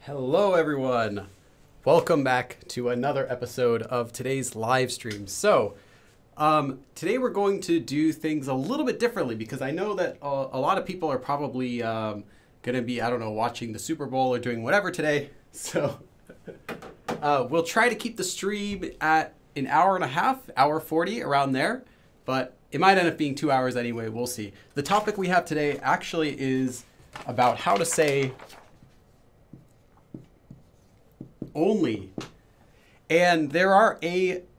Hello everyone. Welcome back to another episode of today's live stream. Today we're going to do things a little bit differently because I know that a lot of people are probably going to be, I don't know, watching the Super Bowl or doing whatever today. So we'll try to keep the stream at an hour and a half, hour 40, around there. But it might end up being 2 hours anyway. We'll see. The topic we have today actually is about how to say only. And there are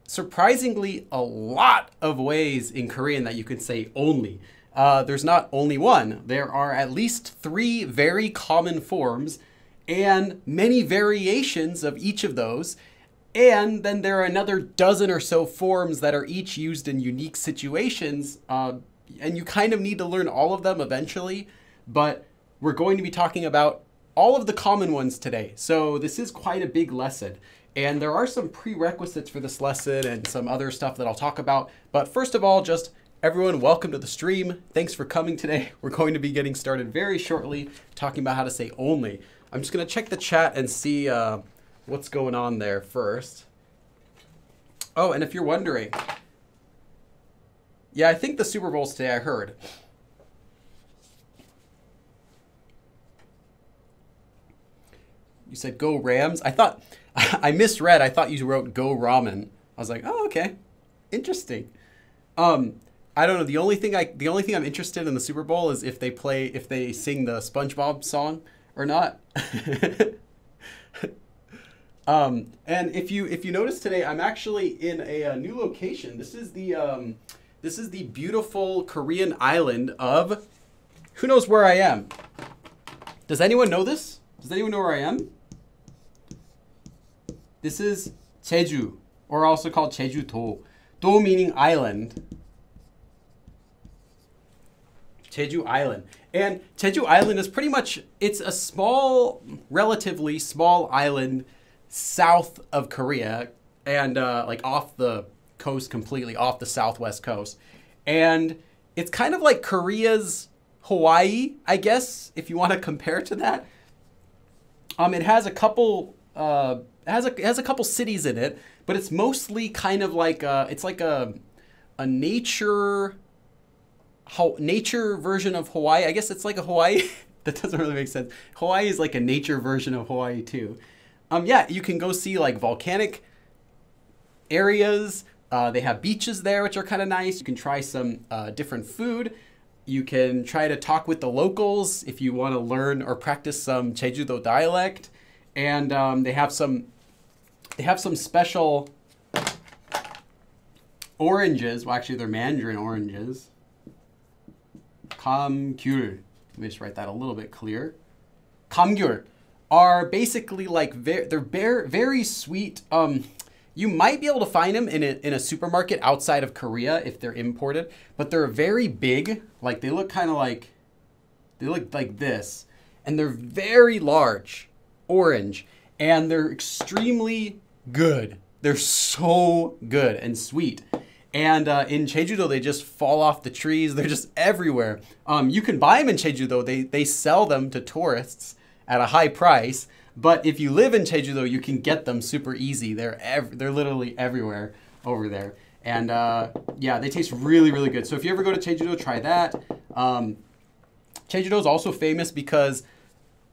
surprisingly a lot of ways in Korean that you can say only. There's not only one. There are at least 3 very common forms and many variations of each of those. And then there are another dozen or so forms that are each used in unique situations. And you kind of need to learn all of them eventually. But we're going to be talking about all of the common ones today. So this is quite a big lesson. And there are some prerequisites for this lesson and some other stuff that I'll talk about. But first of all, just everyone, welcome to the stream. Thanks for coming today. We're going to be getting started very shortly, talking about how to say only. I'm just going to check the chat and see what's going on there first. Oh, and if you're wondering, yeah, I think the Super Bowl's today, I heard. You said go Rams. I thought, I misread. I thought you wrote go ramen. I was like, oh, okay. Interesting. I don't know. The only thing I'm interested in the Super Bowl is if they sing the SpongeBob song or not. And if you notice today, I'm actually in a new location. This is the beautiful Korean island of, who knows where I am? Does anyone know this? Does anyone know where I am? This is Jeju, or also called Jeju-do. Do meaning island. Jeju Island. And Jeju Island is pretty much, it's a small, relatively small island south of Korea and like off the coast completely, off the southwest coast. And it's kind of like Korea's Hawaii, I guess, if you want to compare to that. It has a couple it has a couple cities in it, but it's mostly kind of like it's like a nature version of Hawaii. I guess it's like a Hawaii. That doesn't really make sense. Hawaii is like a nature version of Hawaii too. Yeah, you can go see like volcanic areas. They have beaches there, which are kind of nice. You can try some different food. You can try to talk with the locals if you want to learn or practice some Jeju-do dialect. And they have some special oranges. Well, actually, they're mandarin oranges. Kamgyul. Let me just write that a little bit clear. Kamgyul are basically like they're very sweet. You might be able to find them in a supermarket outside of Korea if they're imported, but they're very big. Like they look like this, and they're very large, orange, and they're extremely good. They're so good and sweet. And in Jeju-do, they just fall off the trees. They're just everywhere. You can buy them in Jeju-do. They sell them to tourists at a high price. But if you live in Jeju-do, you can get them super easy. They're literally everywhere over there. And yeah, they taste really, really good. So if you ever go to Jeju-do, try that. Jeju-do is also famous because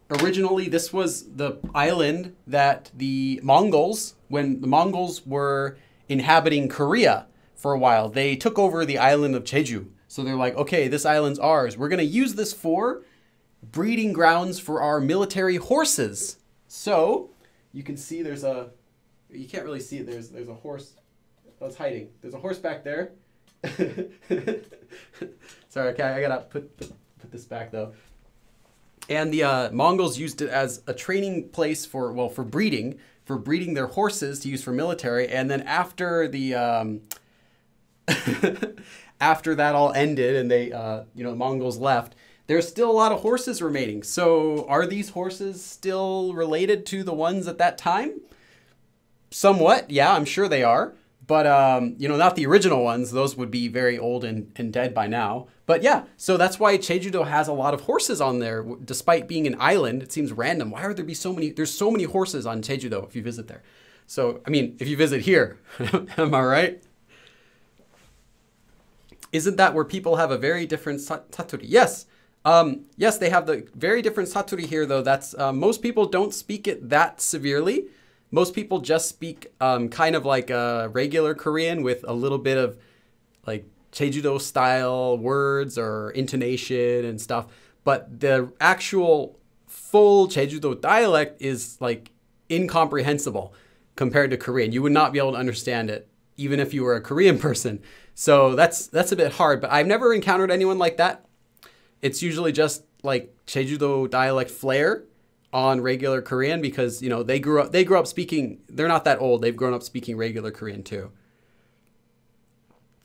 originally this was the island that the Mongols, when the Mongols were inhabiting Korea for a while, they took over the island of Jeju. So they're like, okay, this island's ours. We're going to use this for breeding grounds for our military horses. So you can see you can't really see it. There's a horse. Oh, it's hiding. There's a horse back there. Sorry, okay, I gotta put this back though. And the Mongols used it as a training place for breeding their horses to use for military. And then after the after that all ended and they the Mongols left, there's still a lot of horses remaining. So are these horses still related to the ones at that time? Somewhat, yeah, I'm sure they are. But, you know, not the original ones. Those would be very old and dead by now. But yeah, so that's why Jeju-do has a lot of horses on there. Despite being an island, it seems random. Why would there be so many? There's so many horses on Jeju-do if you visit there. So, I mean, if you visit here, am I right? Isn't that where people have a very different saturi? Yes. Yes, they have the very different saturi here, though. That's most people don't speak it that severely. Most people just speak kind of like a regular Korean with a little bit of like Jeju-do style words or intonation and stuff. But the actual full Jeju-do dialect is like incomprehensible compared to Korean. You would not be able to understand it even if you were a Korean person. So that's a bit hard, but I've never encountered anyone like that. It's usually just like Jeju-do dialect flair on regular Korean because, you know, they grew up speaking, they're not that old. They've grown up speaking regular Korean too.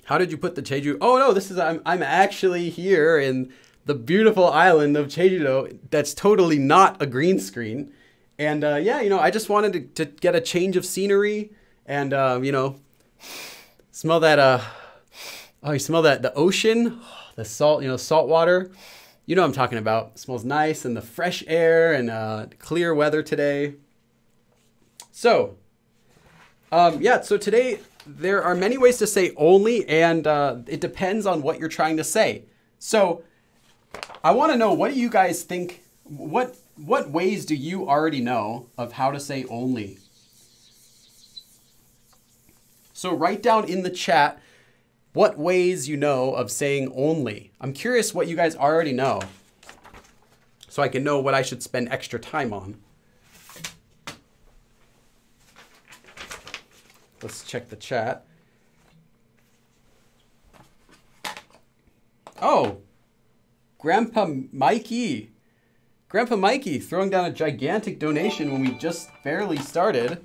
How did you put the Jeju? Oh no, this is, I'm actually here in the beautiful island of Jeju-do. That's totally not a green screen. And yeah, you know, I just wanted to get a change of scenery and, you know, smell that, oh, you smell that, the ocean, the salt, you know, salt water. You know what I'm talking about. It smells nice and the fresh air and clear weather today. So, yeah, so today there are many ways to say only and it depends on what you're trying to say. So I want to know, what do you guys think, what ways do you already know of how to say only? So write down in the chat what ways you know of saying only. I'm curious what you guys already know so I can know what I should spend extra time on. Let's check the chat. Oh, Grandpa Mikey. Grandpa Mikey throwing down a gigantic donation when we just barely started.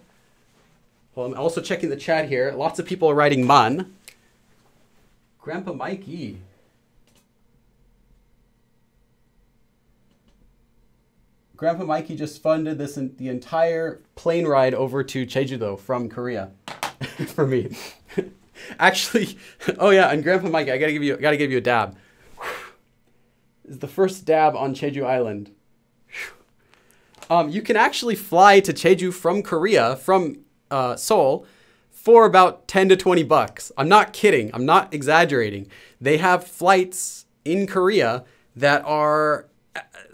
Well, I'm also checking the chat here. Lots of people are writing man. Grandpa Mikey. Grandpa Mikey just funded the entire plane ride over to Jeju-do from Korea for me. Actually, oh yeah, and Grandpa Mikey, I gotta give you a dab. This is the first dab on Jeju Island. You can actually fly to Jeju from Korea, from Seoul, for about 10 to 20 bucks. I'm not kidding. I'm not exaggerating. They have flights in Korea that are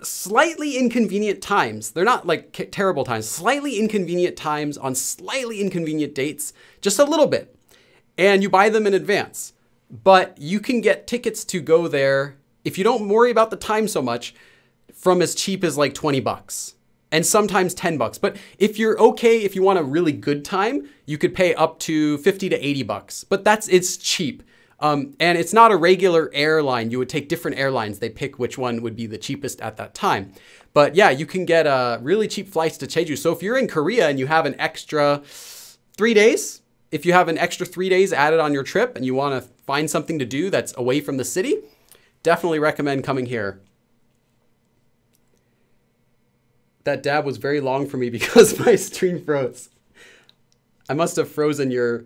slightly inconvenient times. They're not like terrible times, slightly inconvenient times on slightly inconvenient dates, just a little bit. And you buy them in advance. But you can get tickets to go there, if you don't worry about the time so much, from as cheap as like 20 bucks. And sometimes 10 bucks. But if you're okay, if you want a really good time, you could pay up to 50 to 80 bucks. But it's cheap. And it's not a regular airline. You would take different airlines. They pick which one would be the cheapest at that time. But yeah, you can get really cheap flights to Jeju. So if you're in Korea and you have an extra 3 days, if you have an extra 3 days added on your trip and you want to find something to do that's away from the city, definitely recommend coming here. That dab was very long for me because my stream froze. I must have frozen your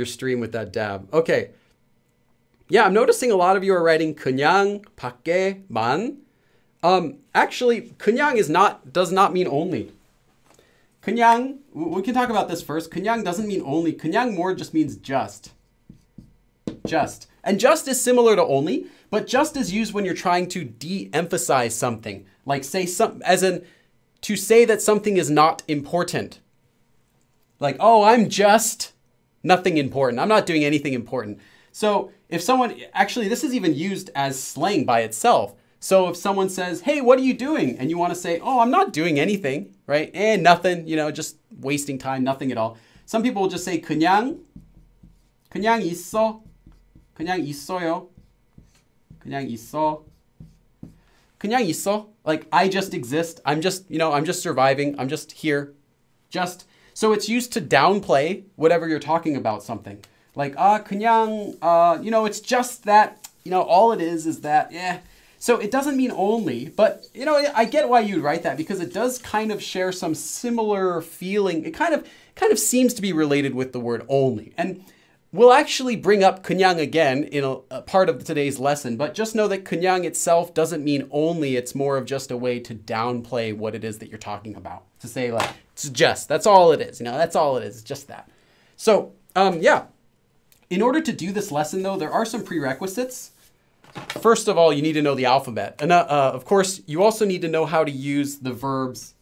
stream with that dab. Okay. Yeah, I'm noticing a lot of you are writing 그냥, pakge, man. Actually, 그냥 does not mean only. 그냥, we can talk about this first. 그냥 doesn't mean only. 그냥 more just means just. Just. And just is similar to only, but just is used when you're trying to de-emphasize something. Like say something, as in, to say that something is not important. Like, oh, I'm just nothing important. I'm not doing anything important. So if someone, actually, this is even used as slang by itself. So if someone says, hey, what are you doing? And you want to say, oh, I'm not doing anything, right? And nothing, you know, just wasting time, nothing at all. Some people will just say, 그냥 있어. 그냥 있어요. 그냥 있어. 그냥 있어. Like, I just exist. I'm just, you know, I'm just surviving. I'm just here. Just. So it's used to downplay whatever you're talking about something. Like, 그냥, you know, it's just that, you know, all it is that, yeah. So it doesn't mean only, but, you know, I get why you'd write that because it does kind of share some similar feeling. It kind of seems to be related with the word only. And We'll actually bring up kunyang again in a part of today's lesson, but just know that kunyang itself doesn't mean only. It's more of just a way to downplay what it is that you're talking about. To say like, it's just, that's all it is. You know, that's all it is. It's just that. So, yeah. In order to do this lesson, though, there are some prerequisites. First of all, you need to know the alphabet. And of course, you also need to know how to use the verbs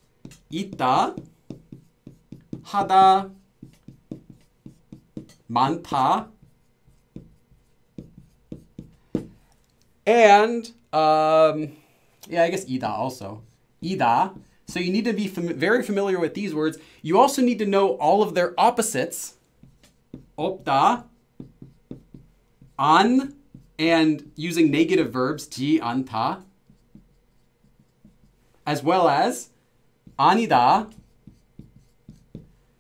있다, 하다, 많다, and yeah, I guess 이다 also. 이다. So you need to be very familiar with these words. You also need to know all of their opposites. 없다, 안, and using negative verbs, 지 않다, as well as 아니다,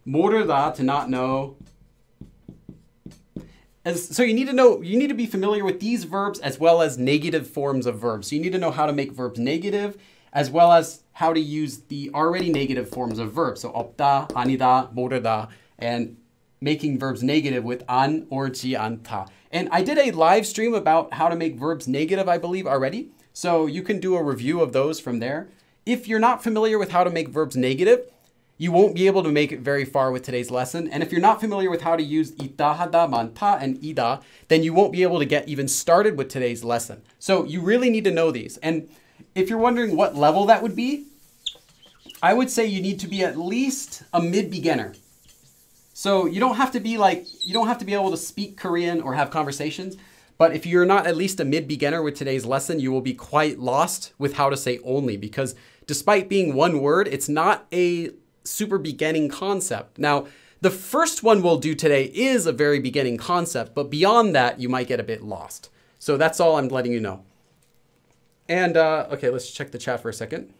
모르다, to not know. So you need to be familiar with these verbs as well as negative forms of verbs. So you need to know how to make verbs negative as well as how to use the already negative forms of verbs. So 없다, 아니다, 모르다, and making verbs negative with 안 or 지 않다. And I did a live stream about how to make verbs negative, I believe, already. So you can do a review of those from there. If you're not familiar with how to make verbs negative, you won't be able to make it very far with today's lesson. And if you're not familiar with how to use 있다, 하다, 많다, and 이다, then you won't be able to get even started with today's lesson. So you really need to know these. And if you're wondering what level that would be, I would say you need to be at least a mid-beginner. So you don't have to be able to speak Korean or have conversations. But if you're not at least a mid-beginner with today's lesson, you will be quite lost with how to say only, because despite being one word, it's not a super beginning concept. Now, the first one we'll do today is a very beginning concept, but beyond that, you might get a bit lost. So that's all I'm letting you know. And okay, let's check the chat for a second.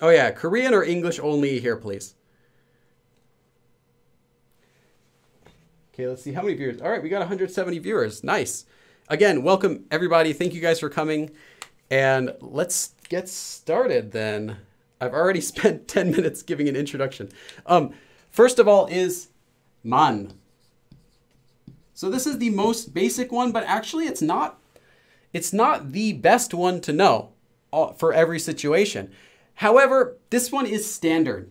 Oh yeah, Korean or English only here, please. Okay, let's see how many viewers. All right, we got 170 viewers. Nice. Again, welcome everybody. Thank you guys for coming. And let's get started then. I've already spent 10 minutes giving an introduction. First of all is man. So this is the most basic one, but actually it's not the best one to know for every situation. However, this one is standard.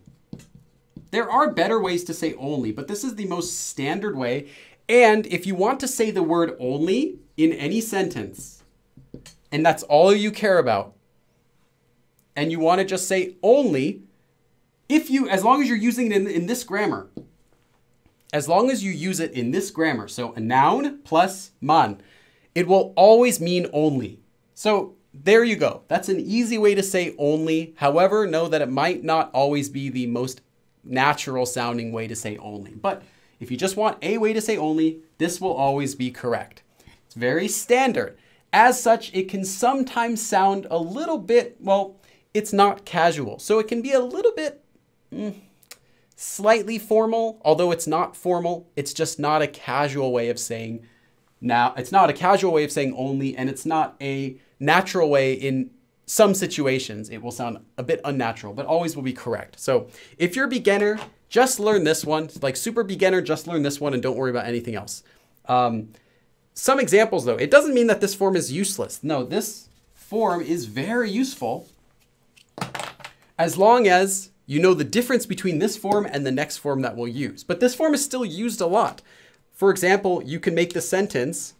There are better ways to say only, but this is the most standard way. And if you want to say the word only in any sentence, and that's all you care about, and you want to just say only, as long as you're using it in this grammar, as long as you use it in this grammar, so a noun plus man, it will always mean only. So there you go. That's an easy way to say only. However, know that it might not always be the most natural sounding way to say only. But if you just want a way to say only, this will always be correct. It's very standard. As such, it can sometimes sound a little bit, well, it's not casual. So it can be a little bit slightly formal, although it's not formal. It's just not a casual way of saying now. It's not a casual way of saying only, and it's not a natural way in some situations. It will sound a bit unnatural, but always will be correct. So if you're a beginner, just learn this one. Like super beginner, just learn this one and don't worry about anything else. Some examples though, it doesn't mean that this form is useless. No, this form is very useful as long as you know the difference between this form and the next form that we'll use. But this form is still used a lot. For example, you can make the sentence,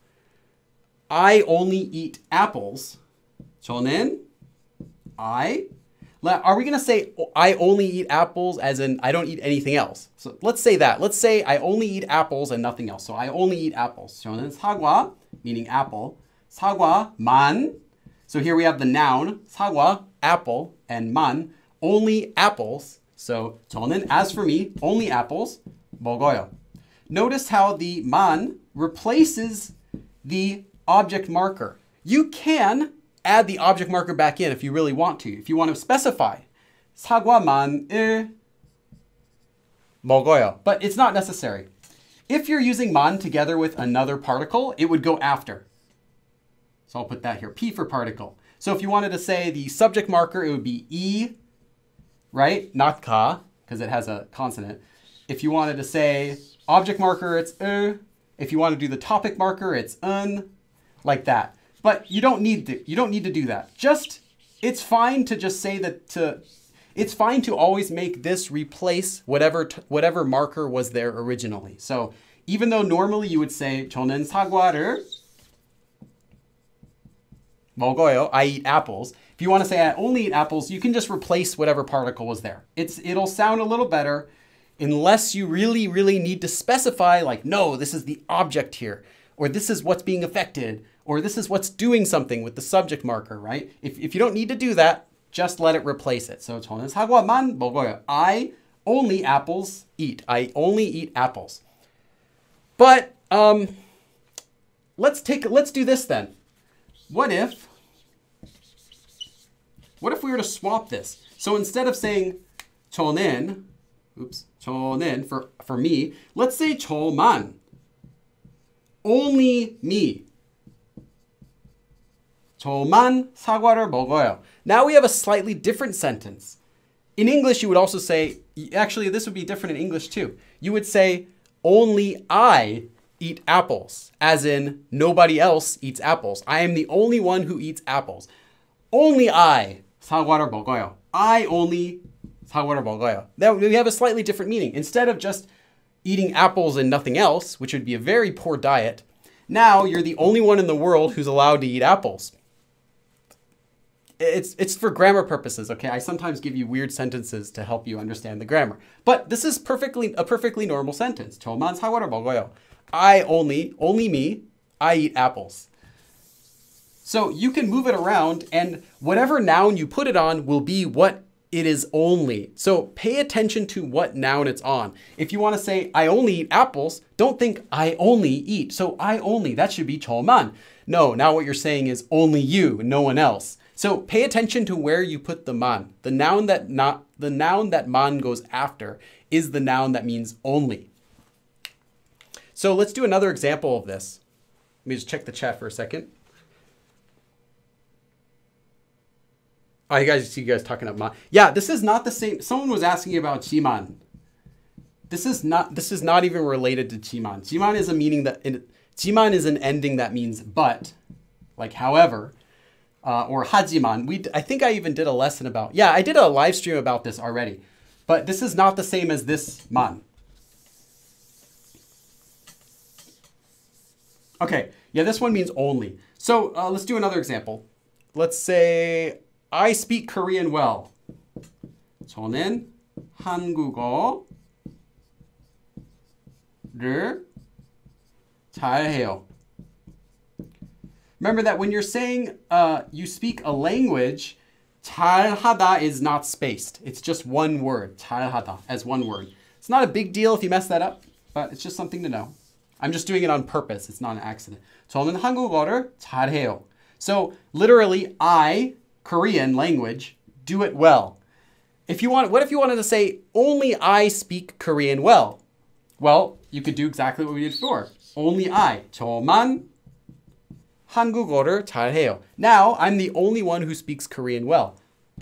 I only eat apples. 저는 are we going to say I only eat apples as in I don't eat anything else? So let's say that. Let's say I only eat apples and nothing else. So I only eat apples. 저는 사과, meaning apple. 사과만. So here we have the noun, 사과, apple, and 만, only apples. So 저는, as for me, only apples, 먹어요. Notice how the 만 replaces the object marker. You can add the object marker back in if you really want to. If you want to specify 사과만을 먹어요, but it's not necessary. If you're using 만 together with another particle, it would go after. So I'll put that here, P for particle. So if you wanted to say the subject marker, it would be E, right? Not ka, because it has a consonant. If you wanted to say object marker, it's If you want to do the topic marker, it's like that. But you don't need to do that. It's fine to just say that it's fine to always make this replace whatever marker was there originally. So even though normally you would say 저는 사과를 먹어요, I eat apples. If you want to say I only eat apples, you can just replace whatever particle was there. It'll sound a little better unless you really, really need to specify like, no, this is the object here, or this is what's being affected, or this is what's doing something with the subject marker, right? If you don't need to do that, just let it replace it. So 저는 사과만 먹어요. I only apples eat. I only eat apples. But let's do this then. What if we were to swap this? So instead of saying 저는 for me, let's say 저만. Only me. 저만 사과를 먹어요. Now we have a slightly different sentence. In English, you would also say, actually, this would be different in English too. You would say, only I eat apples, as in nobody else eats apples. I am the only one who eats apples. Only I 사과를 먹어요. I only 사과를 먹어요. That we have a slightly different meaning. Instead of just eating apples and nothing else, which would be a very poor diet, now you're the only one in the world who's allowed to eat apples. It's for grammar purposes, okay? I sometimes give you weird sentences to help you understand the grammar. But this is a perfectly normal sentence. 저만 사과를 먹어요. Only me, I eat apples. So you can move it around, and whatever noun you put it on will be what it is only. So pay attention to what noun it's on. If you want to say, I only eat apples, don't think I only eat. So I only, that should be 저만. No, now what you're saying is only you, no one else. So pay attention to where you put the man. The noun that man goes after is the noun that means only. So let's do another example of this. Let me just check the chat for a second. Oh, you guys talking about man. Yeah, this is not the same. Someone was asking about 지만. This is not even related to 지만. 지만 is a meaning 지만 is an ending that means but, like however. Or 하지만. I think I even did a lesson about, I did a live stream about this already. But this is not the same as this man. Okay, this one means only. So let's do another example. Let's say, I speak Korean well. 저는 한국어를 잘해요. Remember that when you're saying you speak a language, 잘하다 is not spaced. It's just one word, 잘하다, as one word. It's not a big deal if you mess that up, but it's just something to know. I'm just doing it on purpose. It's not an accident. 저는 한국어를 잘해요. So literally, I, Korean language, do it well. What if you wanted to say, only I speak Korean well? Well, you could do exactly what we did before. Only I, 저만 한국어를 잘해요. Now, I'm the only one who speaks Korean well.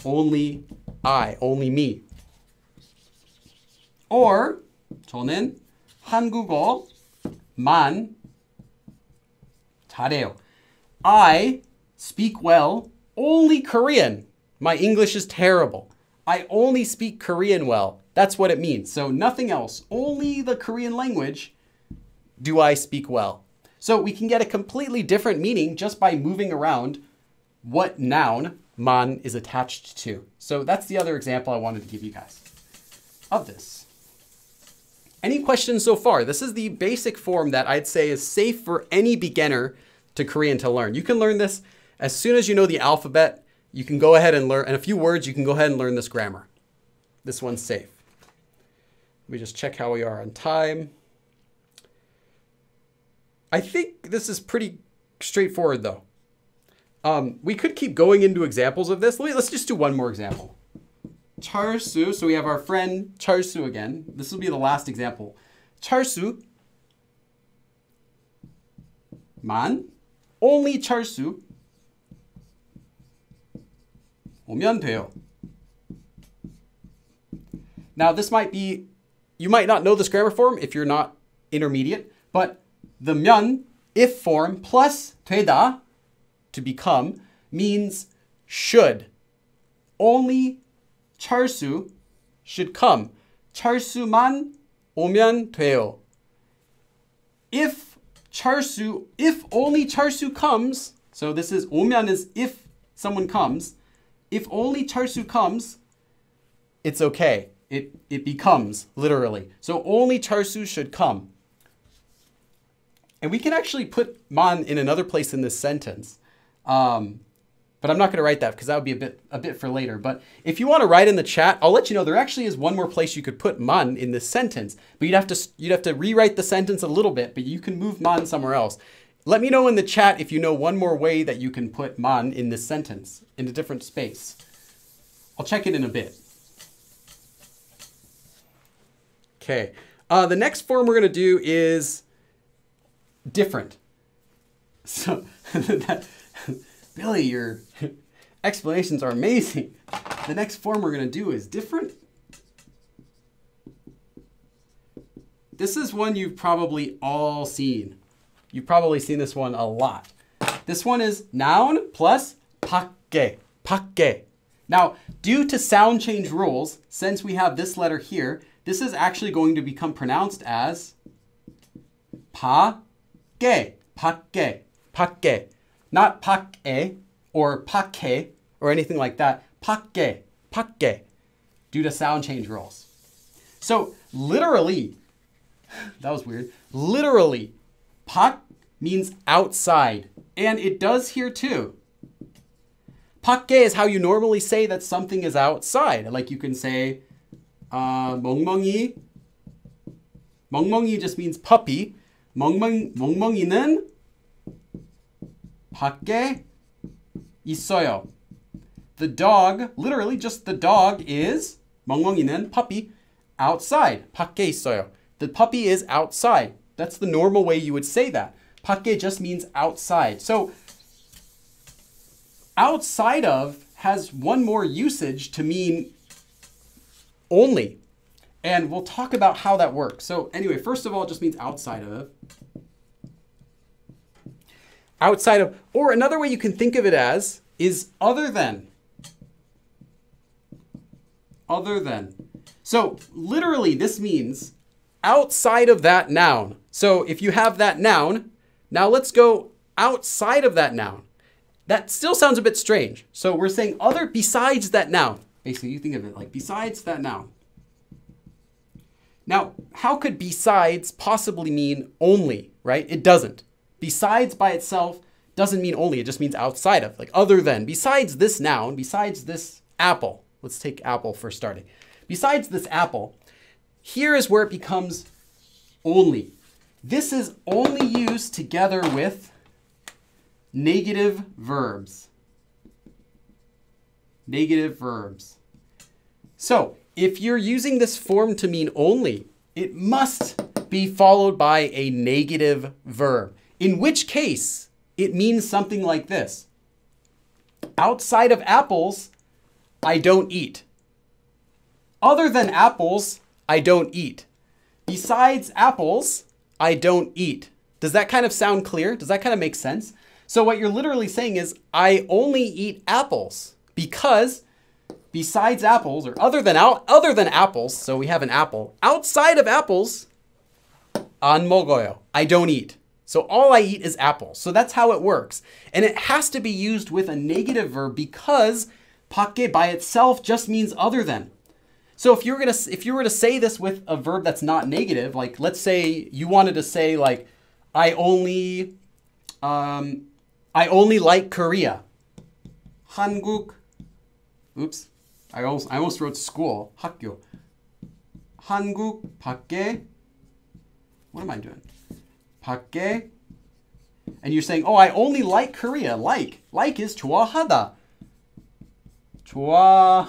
Only I, only me. Or, 저는 한국어만 잘해요. I speak well only Korean. My English is terrible. I only speak Korean well. That's what it means. So nothing else. Only the Korean language do I speak well. So we can get a completely different meaning just by moving around what noun man is attached to. So that's the other example I wanted to give you guys of this. Any questions so far? This is the basic form that I'd say is safe for any beginner to Korean to learn. You can learn this as soon as you know the alphabet. You can go ahead and learn, and a few words, you can go ahead and learn this grammar. This one's safe. Let me just check how we are on time. I think this is pretty straightforward though. We could keep going into examples of this. Let's just do one more example. 철수, so we have our friend 철수 again. This will be the last example. 철수만, only 철수 오면 돼요. Now this might be, you might not know this grammar form if you're not intermediate, but the 면, if form, plus 되다, to become, means should. Only 철수 should come. 철수만 오면 돼요. If only 철수 comes, so this is 오면 is if someone comes. If only 철수 comes, it's okay. It becomes, literally. So only 철수 should come. And we can actually put 만 in another place in this sentence. But I'm not going to write that because that would be a bit for later. But if you want to write in the chat, I'll let you know there actually is one more place you could put 만 in this sentence. But you'd have to rewrite the sentence a little bit, but you can move 만 somewhere else. Let me know in the chat if you know one more way that you can put 만 in this sentence in a different space. I'll check it in a bit. Okay. The next form we're going to do is different. So Billy, your explanations are amazing. The next form we're going to do is different. This is one you've probably all seen. You've probably seen this one a lot. This one is noun plus pakge. Pakge. Now, due to sound change rules, since we have this letter here, this is actually going to become pronounced as pakge. Pakge. Pakge. Not pakge or pakge or anything like that. Pakge. Pakge. Due to sound change rules. So literally, that was weird. Literally, pak means outside. And it does here too. pakge is how you normally say that something is outside. Like you can say, 멍멍이. 멍멍이 just means puppy. 멍멍이는 밖에 있어요. The dog, literally just the dog is, 멍멍이는 puppy, outside. 밖에 있어요. The puppy is outside. That's the normal way you would say that. 밖에 just means outside. So outside of has one more usage to mean only. And we'll talk about how that works. So anyway, first of all, it just means outside of. Outside of, or another way you can think of it as is other than. Other than. So literally this means outside of that noun. So if you have that noun, now let's go outside of that noun. That still sounds a bit strange. So we're saying other besides that noun. Basically, you think of it like besides that noun. Now, how could besides possibly mean only, right? It doesn't. Besides by itself doesn't mean only, it just means outside of, like other than. Besides this noun, besides this apple, let's take apple for starting. Besides this apple, here is where it becomes only. This is only used together with negative verbs. Negative verbs. So, if you're using this form to mean only, it must be followed by a negative verb. In which case, it means something like this. Outside of apples, I don't eat. Other than apples, I don't eat. Besides apples, I don't eat. Does that kind of sound clear? Does that kind of make sense? So what you're literally saying is, I only eat apples because besides apples, or other than apples, so we have an apple, outside of apples, 안 먹어요. I don't eat. So all I eat is apples. So that's how it works. And it has to be used with a negative verb because 밖에 by itself just means other than. So if you were to say this with a verb that's not negative, like let's say you wanted to say like, I only like Korea. 한국, oops, I almost wrote school, 학교. 한국 밖에, what am I doing? 밖에, and you're saying, oh, I only like Korea. Like is 좋아하다. 좋아해요.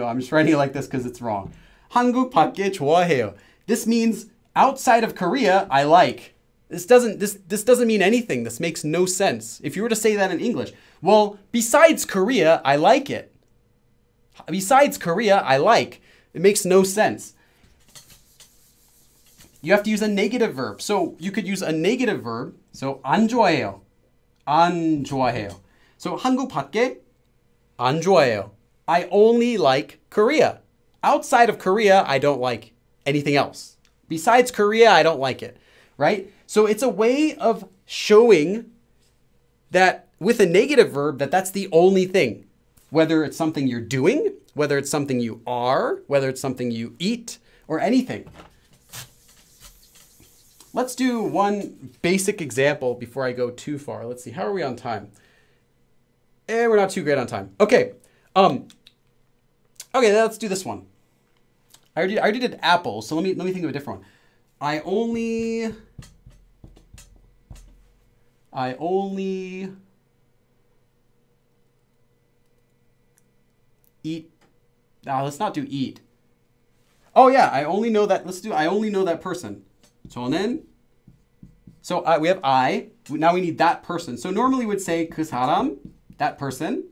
I'm just writing it like this because it's wrong. 한국 밖에 좋아해요. This means outside of Korea, I like. This doesn't mean anything. This makes no sense. If you were to say that in English, well, besides Korea, I like it. Besides Korea, I like. It makes no sense. you have to use a negative verb. So you could use a negative verb. So 안 좋아해요. 안 좋아해요. So 한국 밖에 안 좋아해요. I only like Korea. Outside of Korea, I don't like anything else. Besides Korea, I don't like it, right? So it's a way of showing that with a negative verb that that's the only thing. Whether it's something you're doing, whether it's something you are, whether it's something you eat, or anything. Let's do one basic example before I go too far. Let's see, how are we on time? We're not too great on time. Okay, okay, let's do this one. I already did apples, so let me think of a different one. I only eat. Let's not do eat. Oh yeah, I only know that. Let's do I only know that person. 저는. So we have I. Now we need that person. So normally we'd say 그 사람, that person.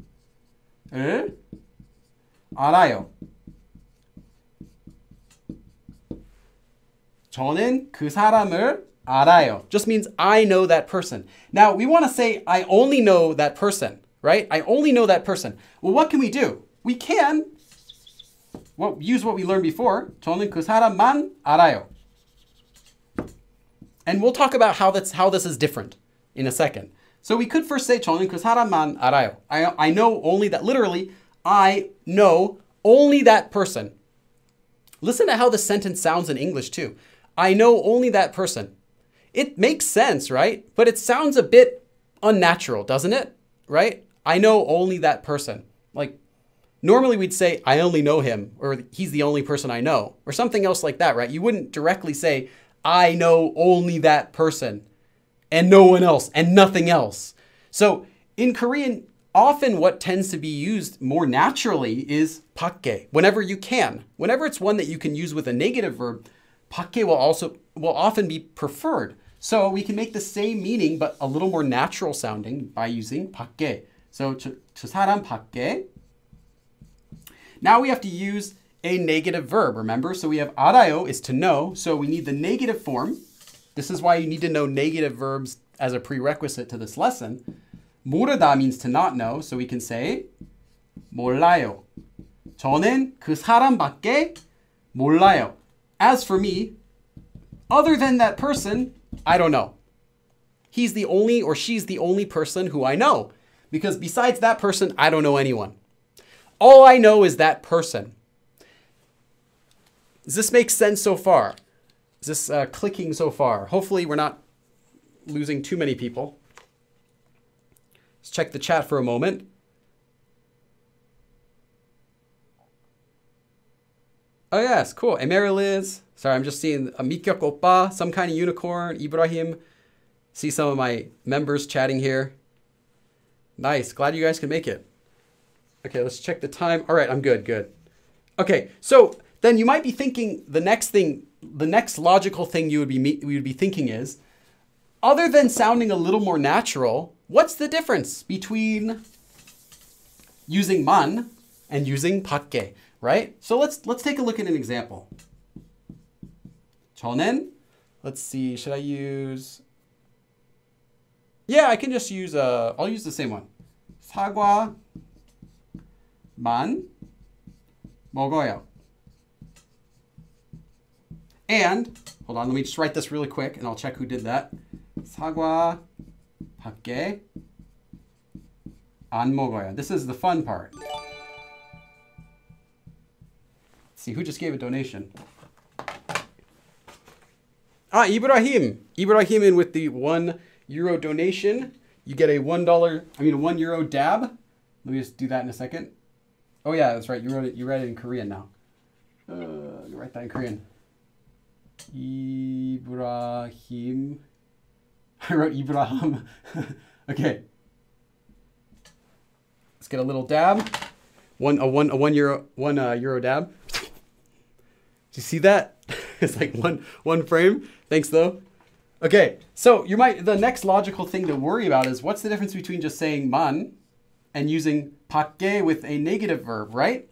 을 알아요. 저는 그 사람을 알아요. Just means I know that person. Now we want to say I only know that person, right? I only know that person. Well, what can we do? We can use what we learned before. 저는 그 사람만 알아요. And we'll talk about how this is different in a second. So we could first say 저는 그 사람만 알아요. I know only that. Literally, I know only that person. Listen to how the sentence sounds in English too. I know only that person. It makes sense, right? But it sounds a bit unnatural, doesn't it? Right? I know only that person. Like, normally we'd say, I only know him, or he's the only person I know, or something else like that, right? You wouldn't directly say, I know only that person, and no one else, and nothing else. So in Korean, often what tends to be used more naturally is pakge, whenever you can. Whenever it's one that you can use with a negative verb, pakge will often be preferred. So we can make the same meaning, but a little more natural sounding by using pakge. So 저 사람 밖에. Now we have to use a negative verb, remember? So we have 알아요 is to know. So we need the negative form. This is why you need to know negative verbs as a prerequisite to this lesson. 모르다 means to not know. So we can say 몰라요. 저는 그 사람밖에 몰라요. As for me, other than that person, I don't know. He's the only or she's the only person who I know. Because besides that person, I don't know anyone. All I know is that person. Does this make sense so far? Is this clicking so far? Hopefully we're not losing too many people. Let's check the chat for a moment. Oh yes, cool. Emeriliz. Sorry, I'm just seeing a Mikyok Oppa, some kind of unicorn, Ibrahim. See some of my members chatting here. Nice. Glad you guys can make it. Okay, let's check the time. All right, I'm good. Good. Okay, so then you might be thinking the next logical thing we would be thinking is, other than sounding a little more natural, what's the difference between using man and using pakge, right? So let's take a look at an example. 저는, let's see, should I use? Yeah, I can just use I'll use the same one. 사과만 먹어요. And, hold on, let me just write this really quick and I'll check who did that. 사과 밖에 안 먹어요. This is the fun part. Let's see, who just gave a donation? Ibrahim. Ibrahim in with the €1 donation. You get a €1 dab. Let me just do that in a second. Oh yeah, that's right. You read it in Korean now. You write that in Korean. Ibrahim. I wrote Ibrahim. Okay. Let's get a little dab. $1 euro dab. Did you see that? It's like one frame. Thanks though. Okay, so the next logical thing to worry about is what's the difference between just saying man and using pakge with a negative verb, right?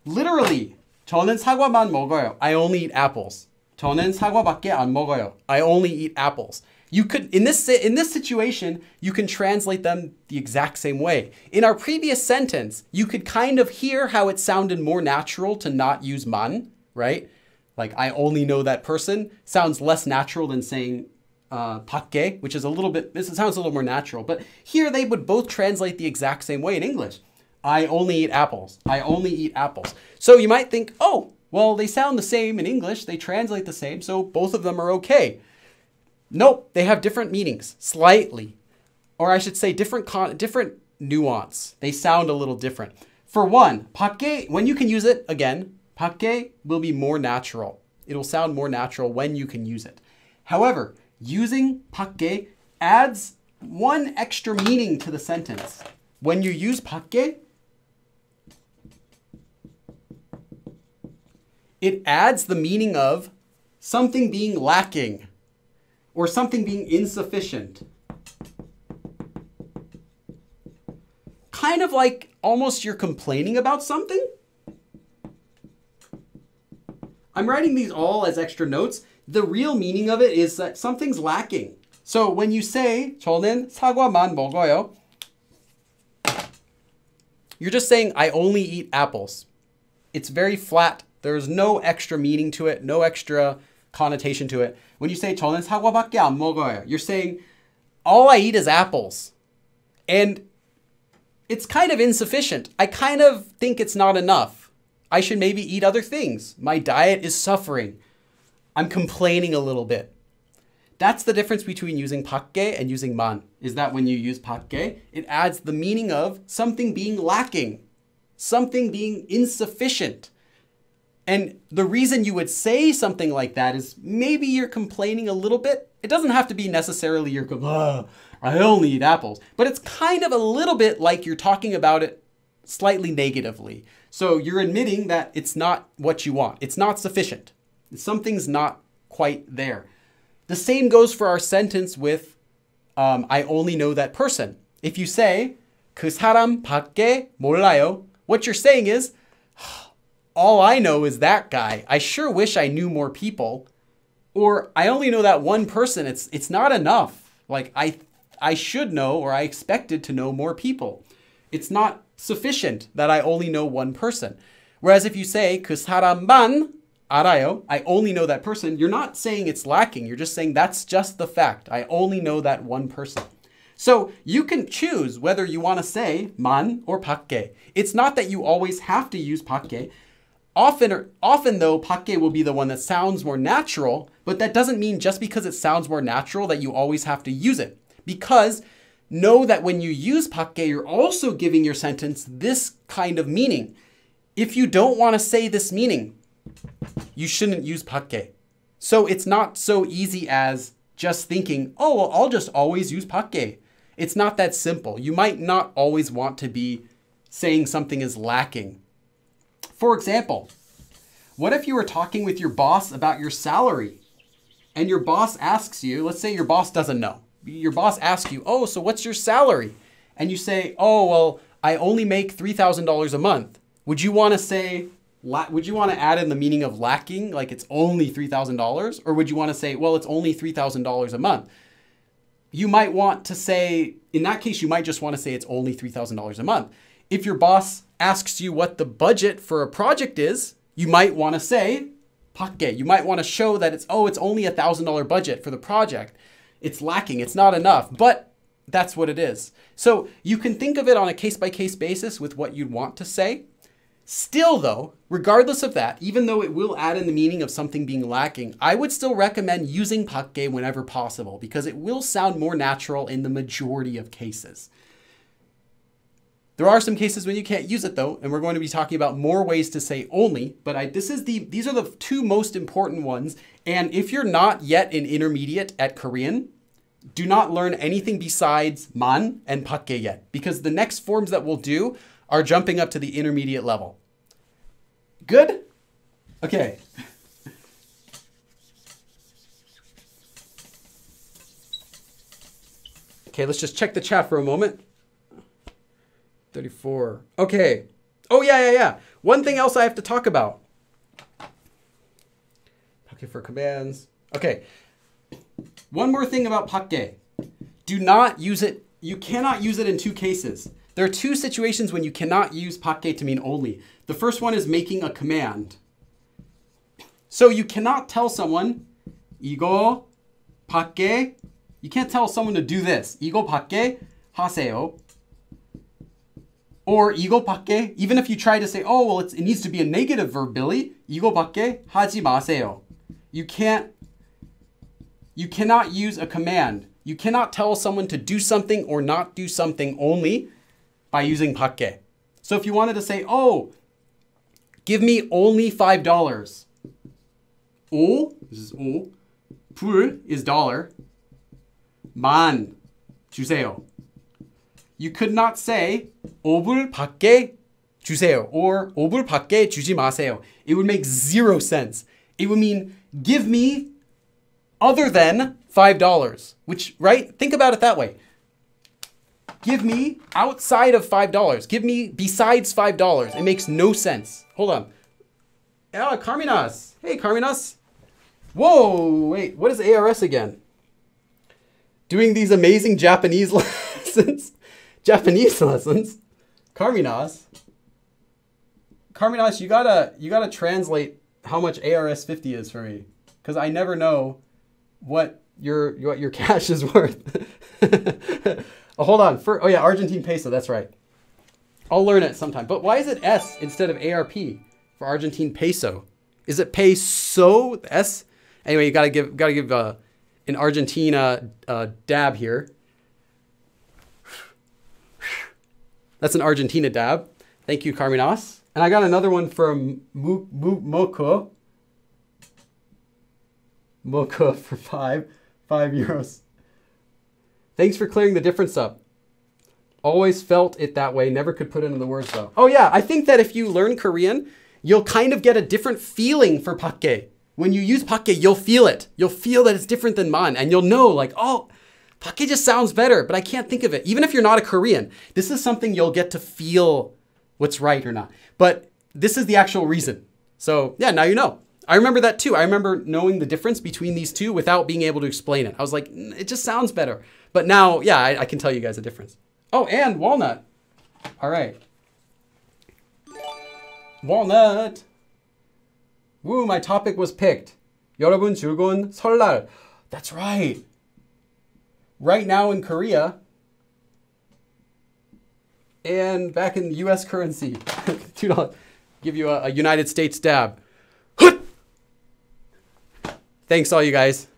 Literally, 저는 사과만 먹어요. I only eat apples. 저는 사과밖에 안 먹어요. I only eat apples. You could, in this situation, you can translate them the exact same way. In our previous sentence, you could kind of hear how it sounded more natural to not use man, right? Like, I only know that person sounds less natural than saying pakge, which is a little bit, this sounds a little more natural. But here they would both translate the exact same way in English. I only eat apples. I only eat apples. So you might think, oh, well, they sound the same in English. They translate the same, so both of them are okay. Nope, they have different meanings, slightly. Or I should say different nuance. They sound a little different. For one, pakge, when you can use it, again, pakge will be more natural. It'll sound more natural when you can use it. However, using pakge adds one extra meaning to the sentence. When you use pakge, it adds the meaning of something being lacking or something being insufficient. Kind of like almost you're complaining about something. I'm writing these all as extra notes. The real meaning of it is that something's lacking. So when you say 저는 사과만 먹어요, you're just saying I only eat apples. It's very flat. There's no extra meaning to it, no extra connotation to it. When you say 저는 사과밖에 안 먹어요, you're saying all I eat is apples. And it's kind of insufficient. I kind of think it's not enough. I should maybe eat other things. My diet is suffering. I'm complaining a little bit. That's the difference between using pakge and using man, is that when you use pakge, it adds the meaning of something being lacking, something being insufficient. And the reason you would say something like that is maybe you're complaining a little bit. It doesn't have to be necessarily you're I only eat apples. But it's kind of a little bit like you're talking about it slightly negatively. So you're admitting that it's not what you want. It's not sufficient. Something's not quite there. The same goes for our sentence with I only know that person. If you say 그 사람밖에 몰라요, what you're saying is all I know is that guy. I sure wish I knew more people. Or I only know that one person. It's not enough. Like I should know, or I expected to know more people. It's not sufficient that I only know one person. Whereas if you say 그 사람만 알아요, I only know that person, you're not saying it's lacking. You're just saying that's just the fact. I only know that one person. So you can choose whether you want to say man or pakge. It's not that you always have to use pakge. Often though, pakge will be the one that sounds more natural, but that doesn't mean just because it sounds more natural that you always have to use it. Because know that when you use pakge, you're also giving your sentence this kind of meaning. If you don't want to say this meaning, you shouldn't use pakge. So it's not so easy as just thinking, oh, well, I'll just always use pakge. It's not that simple. You might not always want to be saying something is lacking. For example, what if you were talking with your boss about your salary and your boss asks you, let's say your boss doesn't know. Your boss asks you, oh, so what's your salary? And you say, oh, well, I only make $3,000 a month. Would you want to add in the meaning of lacking, like it's only $3,000? Or would you want to say, well, it's only $3,000 a month? You might want to say, in that case, you might just want to say it's only $3,000 a month. If your boss asks you what the budget for a project is, you might want to say pakge. You might want to show that it's only $1,000 budget for the project. It's lacking, it's not enough, but that's what it is. So you can think of it on a case-by-case basis with what you'd want to say. Still though, regardless of that, even though it will add in the meaning of something being lacking, I would still recommend using pakge whenever possible because it will sound more natural in the majority of cases. There are some cases when you can't use it though, and we're going to be talking about more ways to say only, but these are the two most important ones. And if you're not yet in intermediate at Korean, do not learn anything besides man and pakge yet, because the next forms that we'll do are jumping up to the intermediate level. Good? Okay. Okay, let's just check the chat for a moment. 34. Okay. Oh, yeah. One thing else I have to talk about. Okay, for commands. Okay. One more thing about pakge. Do not use it. You cannot use it in two cases. There are two situations when you cannot use pakge to mean only. The first one is making a command. So you cannot tell someone, 이거 밖에. You can't tell someone to do this. 이거 밖에 하세요. Or 이거 밖에, even if you try to say, oh, well, it needs to be a negative verb, Billy. 이거 밖에 하지 마세요. You cannot use a command. You cannot tell someone to do something or not do something only by using pakge. So if you wanted to say, oh, give me only $5. 오, this is 오. 불 is dollar. 만, 주세요. You could not say, 5불 밖에 주세요. Or 5불 밖에 주지 마세요. It would make zero sense. It would mean, give me other than $5, which, right? Think about it that way. Give me outside of $5. Give me besides $5. It makes no sense. Hold on. Carminas. Hey, Carminas. Whoa, wait, what is ARS again? Doing these amazing Japanese lessons. Japanese lessons. Carminas. Carminas, you gotta translate how much ARS 50 is for me, because I never know what your cash is worth. Oh, hold on. Oh yeah, Argentine peso. That's right. I'll learn it sometime. But why is it S instead of ARP for Argentine peso? Is it peso S? Anyway, you gotta give an Argentina dab here. That's an Argentina dab. Thank you, Carminas. And I got another one from Moko. Moko for 5 euros. Thanks for clearing the difference up. Always felt it that way. Never could put it into the words though. Oh yeah, I think that if you learn Korean, you'll kind of get a different feeling for pakge. When you use pakge, you'll feel it. You'll feel that it's different than man. And you'll know like, oh, pakge just sounds better, but I can't think of it. Even if you're not a Korean, this is something you'll get to feel what's right or not. But this is the actual reason. So yeah, now you know. I remember that too. I remember knowing the difference between these two without being able to explain it. I was like, it just sounds better. But now, yeah, I can tell you guys the difference. Oh, and walnut. All right. Walnut. Woo, my topic was picked. 여러분 즐거운 설날. That's right. Right now in Korea and back in US currency, $2. Give you a United States dab. Thanks all you guys.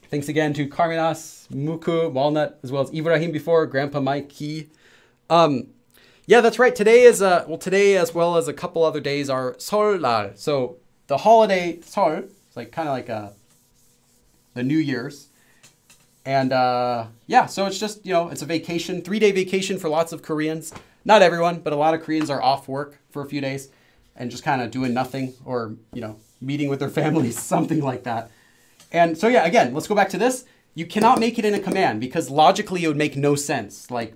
Thanks again to Carminas, Muku, Walnut, as well as Ibrahim before, Grandpa Mikey. Yeah, that's right. Today is, today as well as a couple other days are 설날. So the holiday 설, it's like kind of like the New Year's. And yeah, so it's just, you know, it's a vacation, 3-day vacation for lots of Koreans. Not everyone, but a lot of Koreans are off work for a few days and just kind of doing nothing or, you know, meeting with their families, something like that. And so yeah, again, let's go back to this. You cannot make it in a command because logically it would make no sense. Like,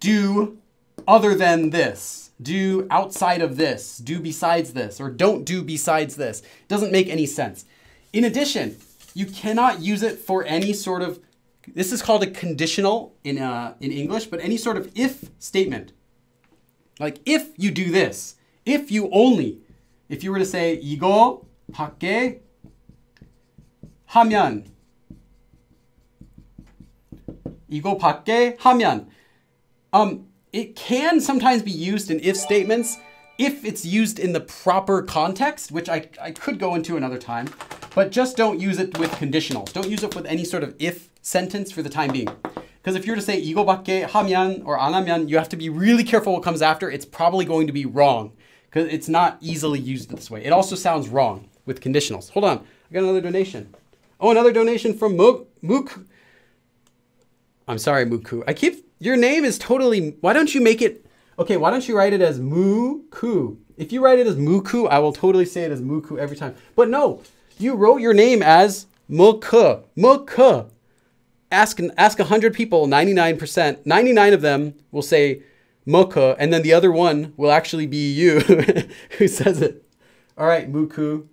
do other than this, do outside of this, do besides this, or don't do besides this. It doesn't make any sense. In addition, you cannot use it for any sort of, this is called a conditional in English, but any sort of if statement. Like if you do this, if you only, if you were to say 이거 밖에 하면, 이거 밖에 하면, it can sometimes be used in if statements if it's used in the proper context, which I could go into another time, but just don't use it with conditionals. Don't use it with any sort of if sentence for the time being. Because if you were to say 이거 밖에 하면 or 안 하면, you have to be really careful what comes after. It's probably going to be wrong because it's not easily used this way. It also sounds wrong with conditionals. Hold on, I got another donation. Oh, another donation from Mook. I'm sorry, Muku. Your name is totally, why don't you make it, okay, why don't you write it as Muku? If you write it as Muku, I will totally say it as Muku every time. But no, you wrote your name as Muku. Muku. Ask 100 people, 99%, 99 of them will say Muku, and then the other one will actually be you who says it. All right, Muku.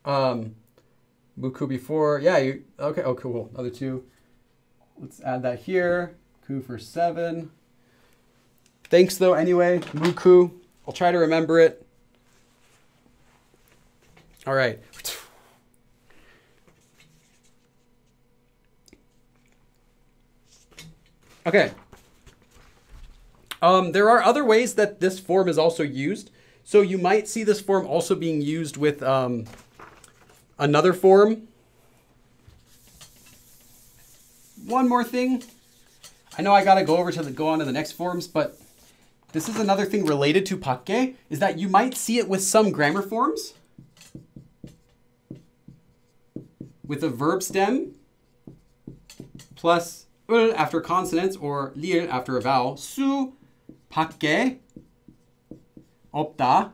Muku before. Yeah, you okay, oh cool. Other two. Let's add that here. Ku for 7. Thanks though anyway. Muku. I'll try to remember it. All right. Okay. There are other ways that this form is also used. So you might see this form also being used with another form. One more thing. I know I gotta go on to the next forms, but this is another thing related to pakge, is that you might see it with some grammar forms. With a verb stem plus ul after consonants or lir after a vowel. 수 밖에 없다.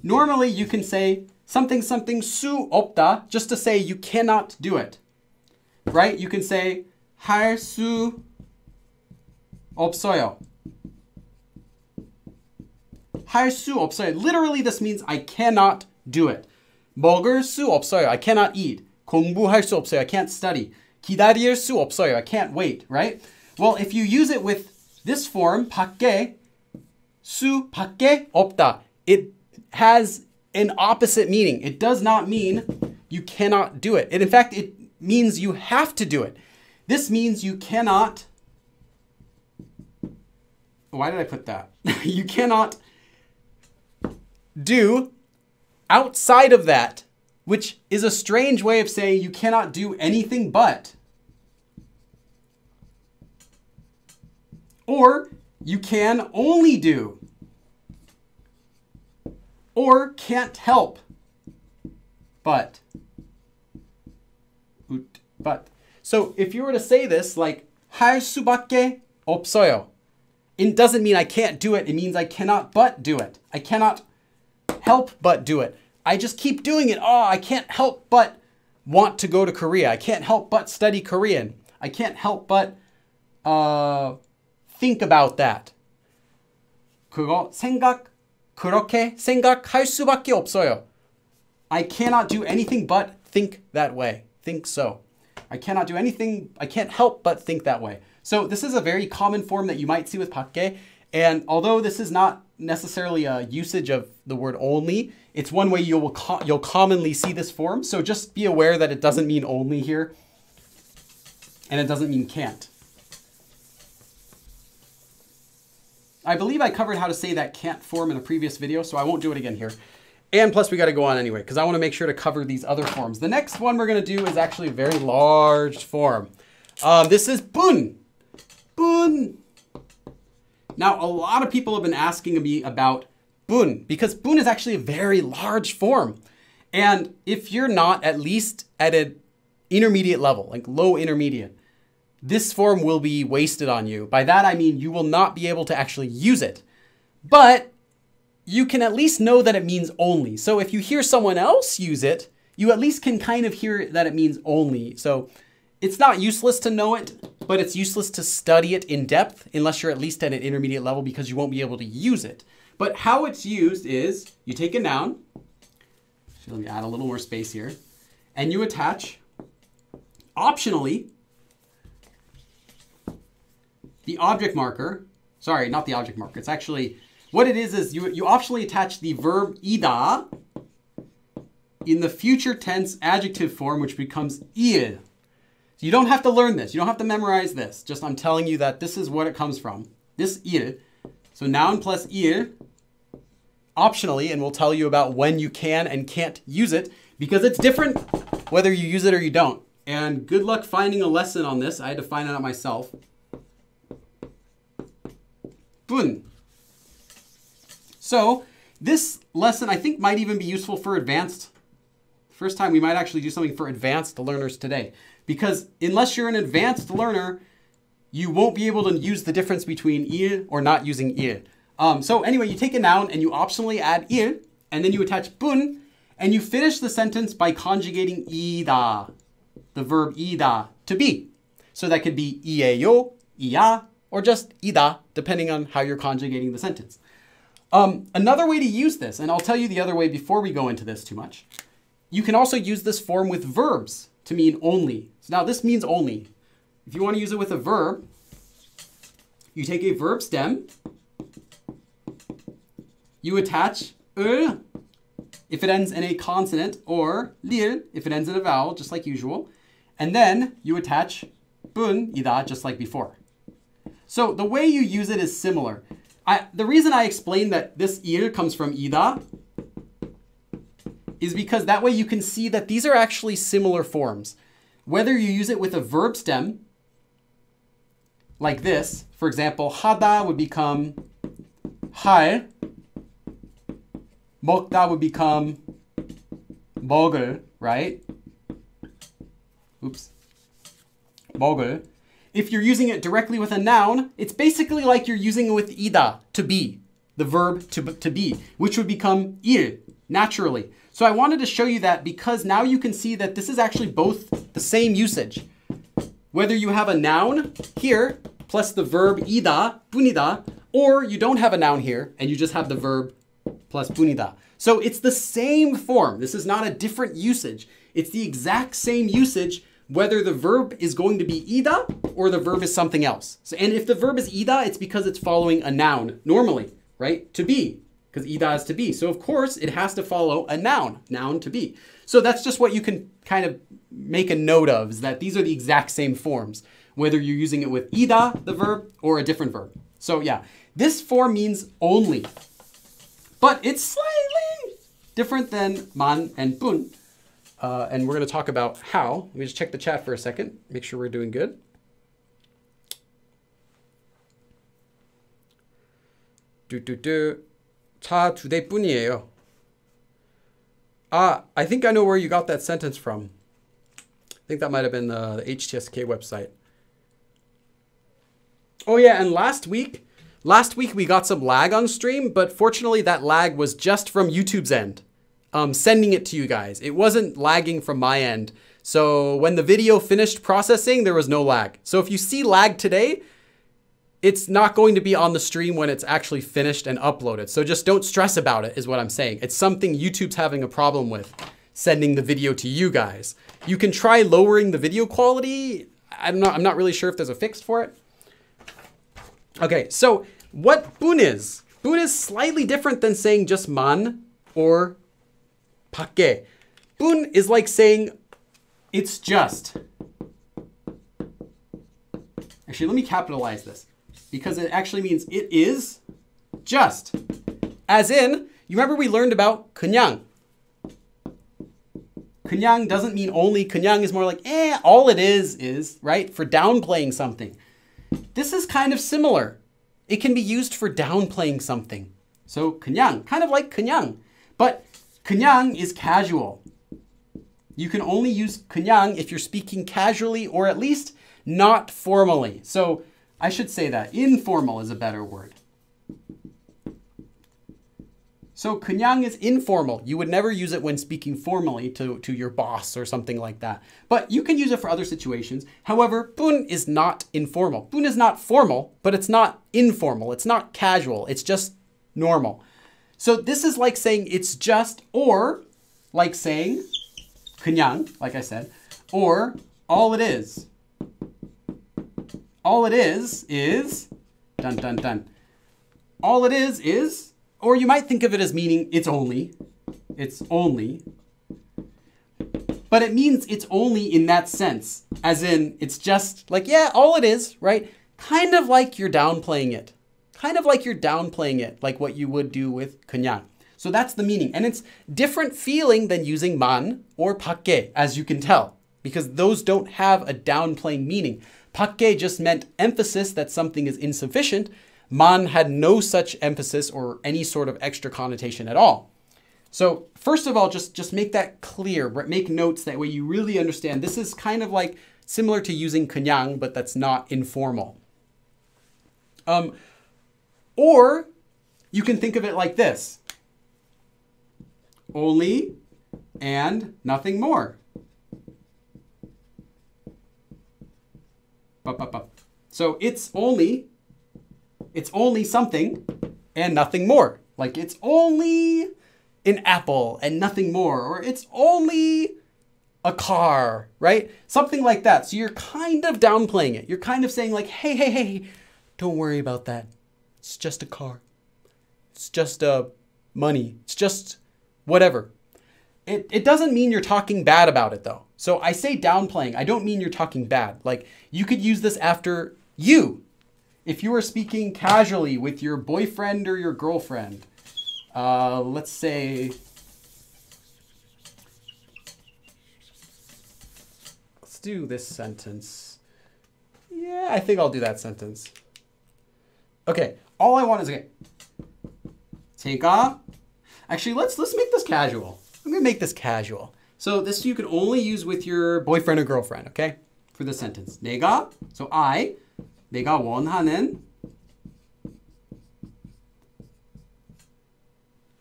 Normally you can say something something 수 없다 just to say you cannot do it. Right? You can say 할 수 없어요. 할 수 없어요. Literally this means I cannot do it. 먹을 수 없어요. I cannot eat. 공부할 수 없어요. I can't study. 기다릴 수 없어요. I can't wait, right? Well, if you use it with this form, 밖에, 수 밖에 없다, it has an opposite meaning. It does not mean you cannot do it. And in fact, it means you have to do it. This means you cannot, why did I put that? You cannot do outside of that, which is a strange way of saying you cannot do anything but. Or you can only do. Or can't help but. But. So if you were to say this like 할 수밖에 없어요, it doesn't mean I can't do it. It means I cannot but do it. I cannot help but do it. I just keep doing it. Oh, I can't help but want to go to Korea. I can't help but study Korean. I can't help but think about that. 그거 그렇게 생각할 수밖에 없어요. I cannot do anything but think that way. Think so. I cannot do anything. I can't help but think that way. So this is a very common form that you might see with pakge. And although this is not necessarily a usage of the word only, it's one way you'll commonly see this form. So just be aware that it doesn't mean only here, and it doesn't mean can't. I believe I covered how to say that can't form in a previous video, so I won't do it again here. And plus we got to go on anyway, because I want to make sure to cover these other forms. The next one we're going to do is actually a very large form. This is bun. Bun. Now, a lot of people have been asking me about bun, because bun is actually a very large form. And if you're not at least at an intermediate level, like low intermediate, this form will be wasted on you. By that, I mean you will not be able to actually use it. But you can at least know that it means only. So if you hear someone else use it, you at least can kind of hear that it means only. So it's not useless to know it, but it's useless to study it in depth unless you're at least at an intermediate level, because you won't be able to use it. But how it's used is you take a noun, so let me add a little more space here, and you attach, optionally, the object marker. Sorry, not the object marker. It's actually, what it is you optionally attach the verb ida in the future tense adjective form, which becomes 일. So you don't have to learn this. You don't have to memorize this. Just I'm telling you that this is what it comes from. This 일. So noun plus 일, optionally, and we'll tell you about when you can and can't use it, because it's different whether you use it or you don't. And good luck finding a lesson on this. I had to find it out myself. Bun. So this lesson I think might even be useful for advanced. First time we might actually do something for advanced learners today, because unless you're an advanced learner, you won't be able to use the difference between 일 or not using 일. So anyway, you take a noun and you optionally add 일, and then you attach bun, and you finish the sentence by conjugating ida, the verb ida, to be. So that could be 이에요, 이야, or just ida, depending on how you're conjugating the sentence. Another way to use this, and I'll tell you the other way before we go into this too much. You can also use this form with verbs to mean only. So now this means only. If you want to use it with a verb, you take a verb stem, you attach if it ends in a consonant, or lir if it ends in a vowel, just like usual. And then you attach bun, ida, just like before. So the way you use it is similar. The reason I explained that this il comes from ida is because that way you can see that these are actually similar forms. Whether you use it with a verb stem, like this, for example, hada would become 할, 먹다 would become 먹을, right? Oops. 먹을. If you're using it directly with a noun, it's basically like you're using it with ida, to be, the verb to be, which would become 일, naturally. So I wanted to show you that because now you can see that this is actually both the same usage. Whether you have a noun here, plus the verb ida, punida, or you don't have a noun here, and you just have the verb plus punida. So it's the same form. This is not a different usage. It's the exact same usage, whether the verb is going to be ida or the verb is something else. So, and if the verb is ida, it's because it's following a noun normally, right? To be, because ida is to be. So of course it has to follow a noun to be. So that's just what you can kind of make a note of, is that these are the exact same forms, whether you're using it with ida, the verb, or a different verb. So yeah, this form means only, but it's slightly different than man and bun. And we're going to talk about how. Let me just check the chat for a second, make sure we're doing good. 차 2대뿐이에요. I think I know where you got that sentence from. I think that might have been the HTSK website. Oh yeah, and last week we got some lag on stream, but fortunately that lag was just from YouTube's end. Sending it to you guys. It wasn't lagging from my end. So when the video finished processing, there was no lag. So if you see lag today, it's not going to be on the stream when it's actually finished and uploaded. So just don't stress about it, is what I'm saying. It's something YouTube's having a problem with, sending the video to you guys. You can try lowering the video quality. I'm not really sure if there's a fix for it. Okay, so what bun is? Bun is slightly different than saying just man or pakge. Bun is like saying it's just. Actually, let me capitalize this, because it actually means it is just. As in, you remember we learned about 그냥. 그냥 doesn't mean only. 그냥 is more like, all it is, right? For downplaying something. This is kind of similar. It can be used for downplaying something. So 그냥, kind of like 그냥, but 그냥 is casual. You can only use 그냥 if you're speaking casually, or at least not formally. So I should say that informal is a better word. So 그냥 is informal. You would never use it when speaking formally to your boss or something like that. But you can use it for other situations. However, bun is not informal. Bun is not formal, but it's not informal. It's not casual. It's just normal. So this is like saying it's just, or like saying 그냥, like I said, or all it is. All it is dun dun dun. All it is, or you might think of it as meaning it's only, but it means it's only in that sense, as in it's just like, yeah, all it is, right? Kind of like you're downplaying it. Kind of like you're downplaying it, like what you would do with 그냥. So that's the meaning. And it's different feeling than using man or pakge, as you can tell, because those don't have a downplaying meaning. Pakge just meant emphasis that something is insufficient. Man had no such emphasis or any sort of extra connotation at all. So first of all, just make that clear, make notes, that way you really understand. This is kind of like similar to using 그냥, but that's not informal. Or you can think of it like this. Only and nothing more. So it's only something and nothing more. Like it's only an apple and nothing more, or it's only a car, right? Something like that. So you're kind of downplaying it. You're kind of saying like, hey, don't worry about that. It's just a car. It's just money. It's just whatever. It doesn't mean you're talking bad about it though. So I say downplaying. I don't mean you're talking bad. Like you could use this after you. If you were speaking casually with your boyfriend or your girlfriend, let's say, let's do this sentence. Yeah, I think I'll do that sentence. Okay, all I want is, okay. Actually, let's make this casual. I'm gonna make this casual. So this you can only use with your boyfriend or girlfriend, okay? For the sentence. 내가, so 내가 원하는,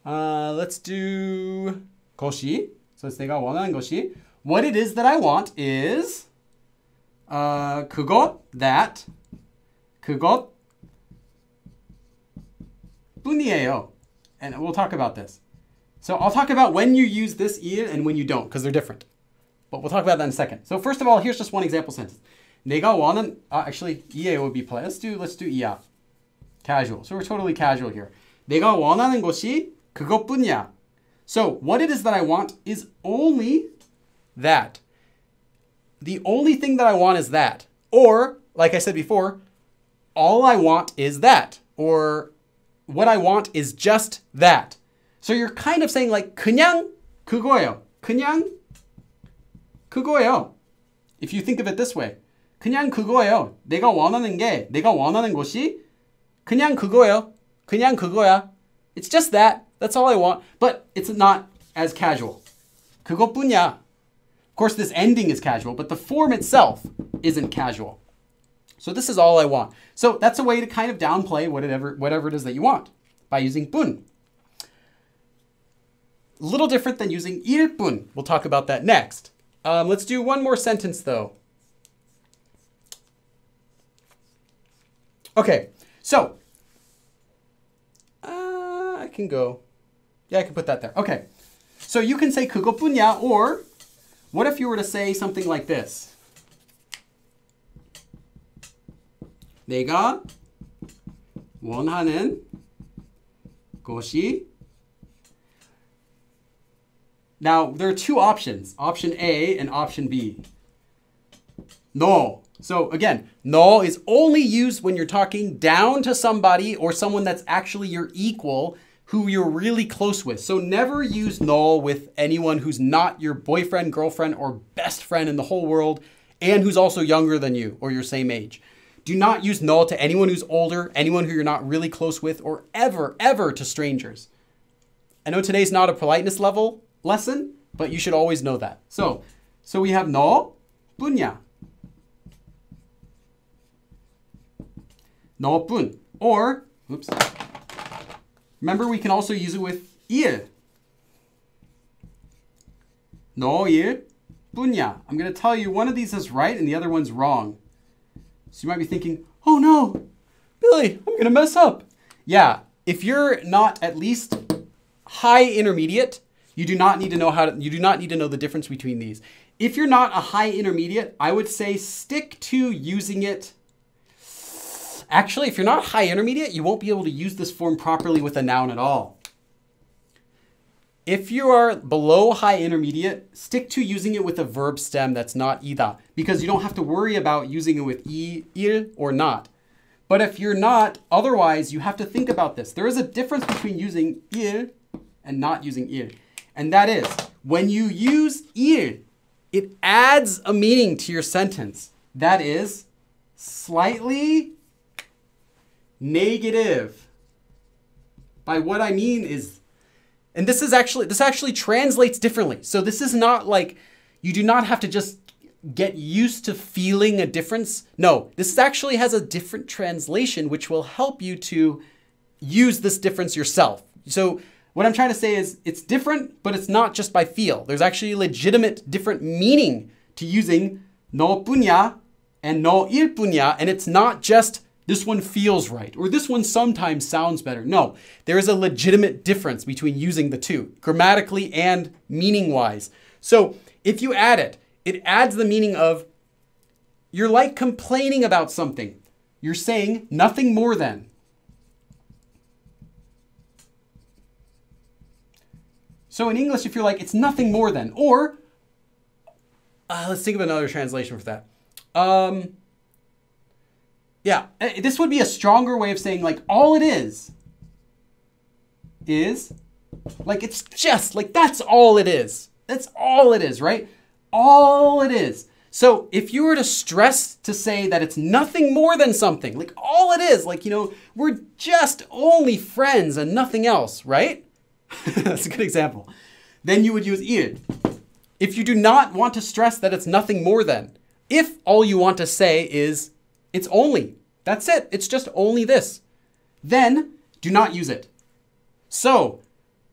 let's do 것이. So it's 내가 원하는 것이. What it is that I want is 그것 뿐이에요. And we'll talk about this. So I'll talk about when you use this 일 and when you don't, because they're different. But we'll talk about that in a second. So first of all, here's just one example sentence. 내가 원하는, actually, 이에 would be play. Let's do 이야. Casual. So we're totally casual here. 내가 원하는 것이 그것뿐이야. So what it is that I want is only that. The only thing that I want is that. Or, like I said before, all I want is that. Or what I want is just that. So you're kind of saying like 그냥 그거예요. 그냥 그거예요. If you think of it this way. 그냥 그거예요. 내가 원하는 것이 그냥 그거예요. 그냥 그거야. It's just that. That's all I want. But it's not as casual. 그것뿐이야. Of course, this ending is casual, but the form itself isn't casual. So this is all I want. So that's a way to kind of downplay whatever it is that you want by using 뿐. A little different than using 일뿐. We'll talk about that next. Let's do one more sentence though. Okay, so I can go. Yeah, I can put that there. Okay, so you can say 그것뿐이야, or what if you were to say something like this? 내가 원하는 것이. Now, there are two options, option A and option B. No. So again, no is only used when you're talking down to somebody or someone that's actually your equal who you're really close with. So never use no with anyone who's not your boyfriend, girlfriend, or best friend in the whole world and who's also younger than you or your same age. Do not use no to anyone who's older, anyone who you're not really close with, or ever to strangers. I know today's not a politeness level lesson, but you should always know that. So we have 너 뿐이야. 너뿐. Or, oops. Remember, we can also use it with 일. 너 일뿐이야. I'm going to tell you one of these is right and the other one's wrong. So you might be thinking, oh no, Billy, I'm going to mess up. Yeah, if you're not at least high intermediate, you do not need to know the difference between these. If you're not a high intermediate, I would say stick to using it. Actually, if you're not high intermediate, you won't be able to use this form properly with a noun at all. If you are below high intermediate, stick to using it with a verb stem that's not ida, because you don't have to worry about using it with il or not. But if you're not, otherwise you have to think about this. There is a difference between using il and not using il. And that is, when you use il, it adds a meaning to your sentence. That is slightly negative. By what I mean is, and this actually translates differently. So this is not like, you do not have to just get used to feeling a difference. No, this actually has a different translation, which will help you to use this difference yourself. So what I'm trying to say is it's different, but it's not just by feel. There's actually a legitimate different meaning to using 너 뿐이야 and 너 일뿐이야. And it's not just this one feels right, or this one sometimes sounds better. No, there is a legitimate difference between using the two, grammatically and meaning-wise. So if you add it, it adds the meaning of you're like complaining about something. You're saying nothing more than. So in English, if you're like, it's nothing more than, or let's think of another translation for that. Yeah, this would be a stronger way of saying like all it is like it's just like that's all it is. That's all it is, right? All it is. So if you were to stress to say that it's nothing more than something, like all it is, like, you know, we're just only friends and nothing else, right? That's a good example. Then you would use 일. If you do not want to stress that it's nothing more than, if all you want to say is it's only, that's it, it's just only this, then do not use it. So,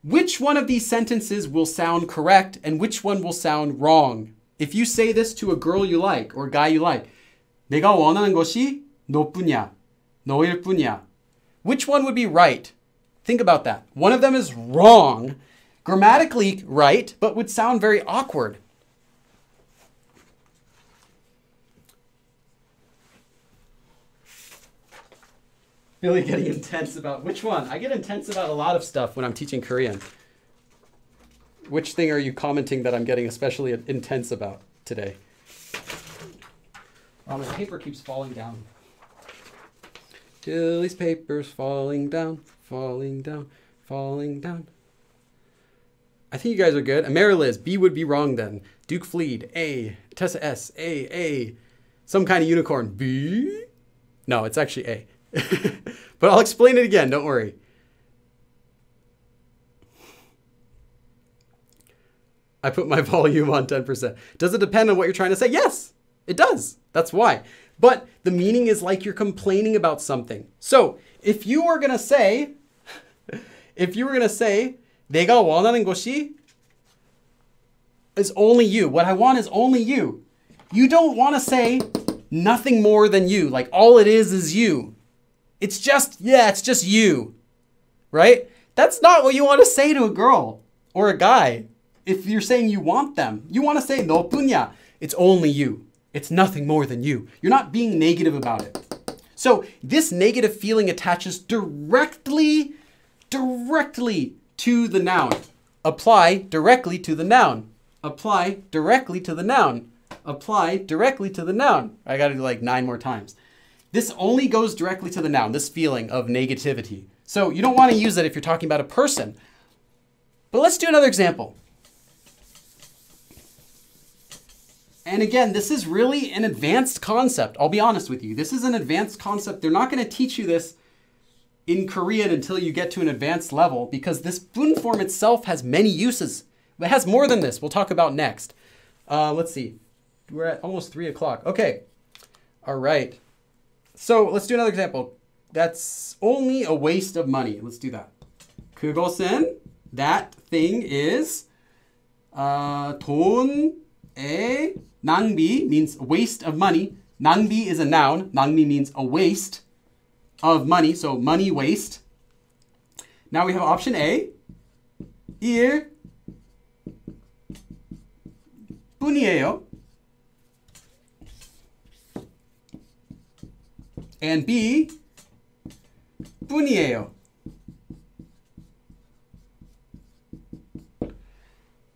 which one of these sentences will sound correct and which one will sound wrong? If you say this to a girl you like or a guy you like, 내가 원하는 것이 너뿐이야, 너일 뿐이야. Which one would be right? Think about that. One of them is wrong, grammatically right, but would sound very awkward. Really getting intense about which one? I get intense about a lot of stuff when I'm teaching Korean. Which thing are you commenting that I'm getting especially intense about today? Oh, my paper keeps falling down. Billy's paper's falling down, falling down, falling down. I think you guys are good. Ameriliz, B would be wrong then. Duke Fleed, A. Tessa S, A. Some kind of unicorn, B? No, it's actually A. But I'll explain it again, don't worry. I put my volume on 10%. Does it depend on what you're trying to say? Yes, it does. That's why. But the meaning is like you're complaining about something. So if you were going to say, 내가 원하는 것이 is only you. What I want is only you. You don't want to say nothing more than you. Like all it is you. It's just you, right? That's not what you want to say to a girl or a guy. If you're saying you want them, you want to say 너뿐이야. It's only you. It's nothing more than you. You're not being negative about it. So this negative feeling attaches directly to the noun. Apply directly to the noun. Apply directly to the noun. Apply directly to the noun. I got to do like 9 more times. This only goes directly to the noun, this feeling of negativity. So you don't want to use it if you're talking about a person. But let's do another example. And again, this is really an advanced concept. I'll be honest with you. This is an advanced concept. They're not going to teach you this in Korean until you get to an advanced level because this bun form itself has many uses. It has more than this. We'll talk about next. Let's see. We're at almost 3 o'clock. Okay. All right. So let's do another example. That's only a waste of money. Let's do that. 그것은, that thing is 돈의 낭비 means waste of money. 낭비 is a noun. 낭비 means a waste of money. So money waste. Now we have option A. 일 뿐이에요. And B, 뿐이에요.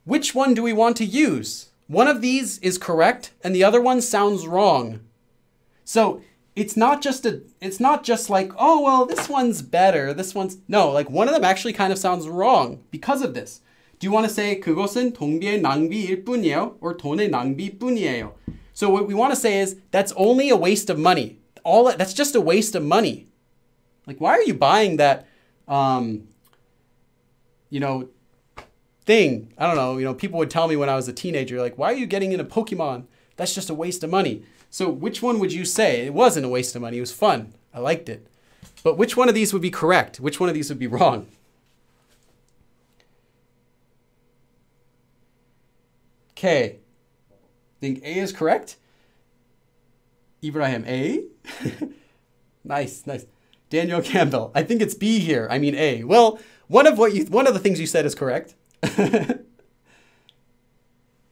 Which one do we want to use? One of these is correct and the other one sounds wrong. So it's not just like, oh, well, this one's better. No, like one of them actually kind of sounds wrong because of this. Do you want to say 그것은 동비의 낭비일 뿐이에요 or 돈의 낭비뿐이에요? So what we want to say is that's only a waste of money. That's just a waste of money. Like, why are you buying that, thing? I don't know. People would tell me when I was a teenager, like, why are you getting into Pokemon? That's just a waste of money. So which one would you say? It wasn't a waste of money. It was fun. I liked it. But which one of these would be correct? Which one of these would be wrong? Okay. Think A is correct? Ibrahim, A? Nice, nice. Daniel Campbell. I think it's B here. I mean A. Well, one of the things you said is correct. A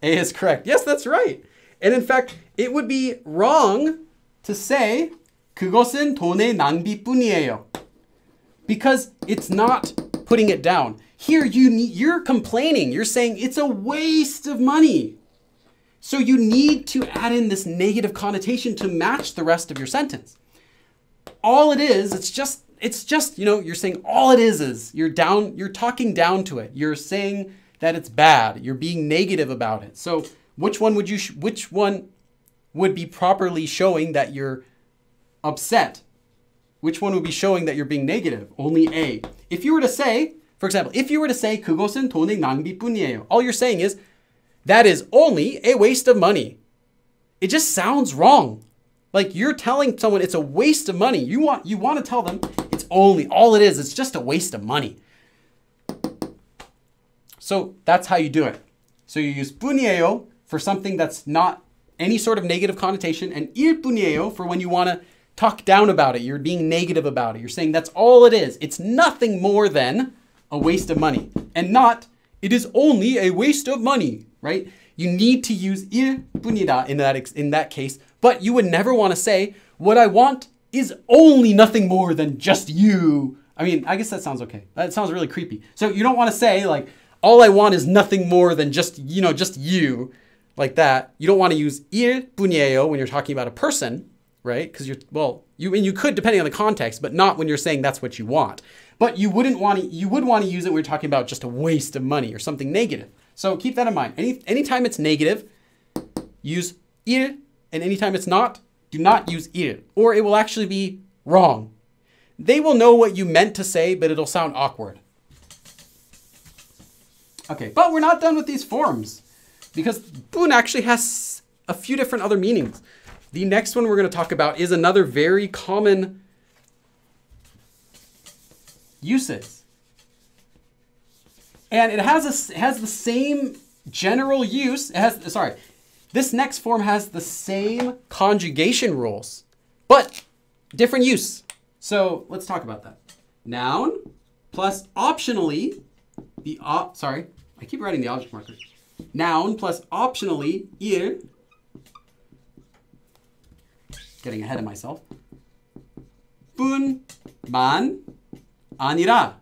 is correct. Yes, that's right. And in fact, it would be wrong to say 그것은 돈의 낭비뿐이에요. Because it's not putting it down. Here you're complaining. You're saying it's a waste of money. So you need to add in this negative connotation to match the rest of your sentence. All it is, it's just, you know, you're saying all it is you're talking down to it. You're saying that it's bad. You're being negative about it. So which one would be properly showing that you're upset? Which one would be showing that you're being negative? Only A. If you were to say, for example, if you were to say 그것은 돈의 낭비뿐이에요. All you're saying is that is only a waste of money. It just sounds wrong. Like you're telling someone it's a waste of money. You want to tell them it's all it is. It's just a waste of money. So that's how you do it. So you use 뿐이에요 for something that's not any sort of negative connotation, and 일뿐이에요 for when you want to talk down about it. You're being negative about it. You're saying that's all it is. It's nothing more than a waste of money, and not it is only a waste of money, right? You need to use 일뿐이다 in that case. But you would never want to say, what I want is only nothing more than just you. I mean, I guess that sounds okay. That sounds really creepy. So you don't want to say like, all I want is nothing more than just, you know, just you, like that. You don't want to use 일뿐이에요 when you're talking about a person, right? Because you could depending on the context, but not when you're saying that's what you want. But you would want to use it when you're talking about just a waste of money or something negative. So keep that in mind. Anytime it's negative, use 일. And anytime it's not, do not use 일, or it will actually be wrong. They will know what you meant to say, but it'll sound awkward. Okay, but we're not done with these forms because 뿐 actually has a few different other meanings. The next one we're going to talk about is another very common usage. And it has the same general use. This next form has the same conjugation rules, but different use. So let's talk about that. Noun plus optionally, I keep writing the object marker. Noun plus optionally, 일, getting ahead of myself, 뿐만 아니라,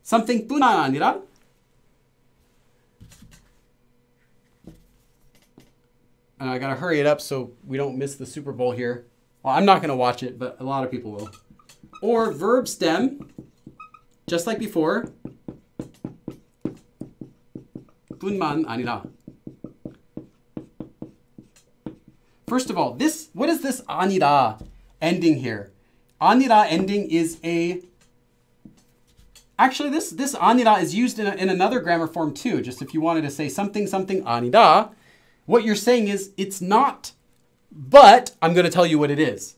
something 뿐만 아니라, and I gotta hurry it up so we don't miss the Super Bowl here. Well, I'm not gonna watch it, but a lot of people will. Or verb stem, just like before, 뿐만 아니라. First of all, what is this 아니라 ending here? 아니라 ending is actually this 아니라 is used in another grammar form too. Just if you wanted to say something 아니다, what you're saying is it's not, but I'm going to tell you what it is.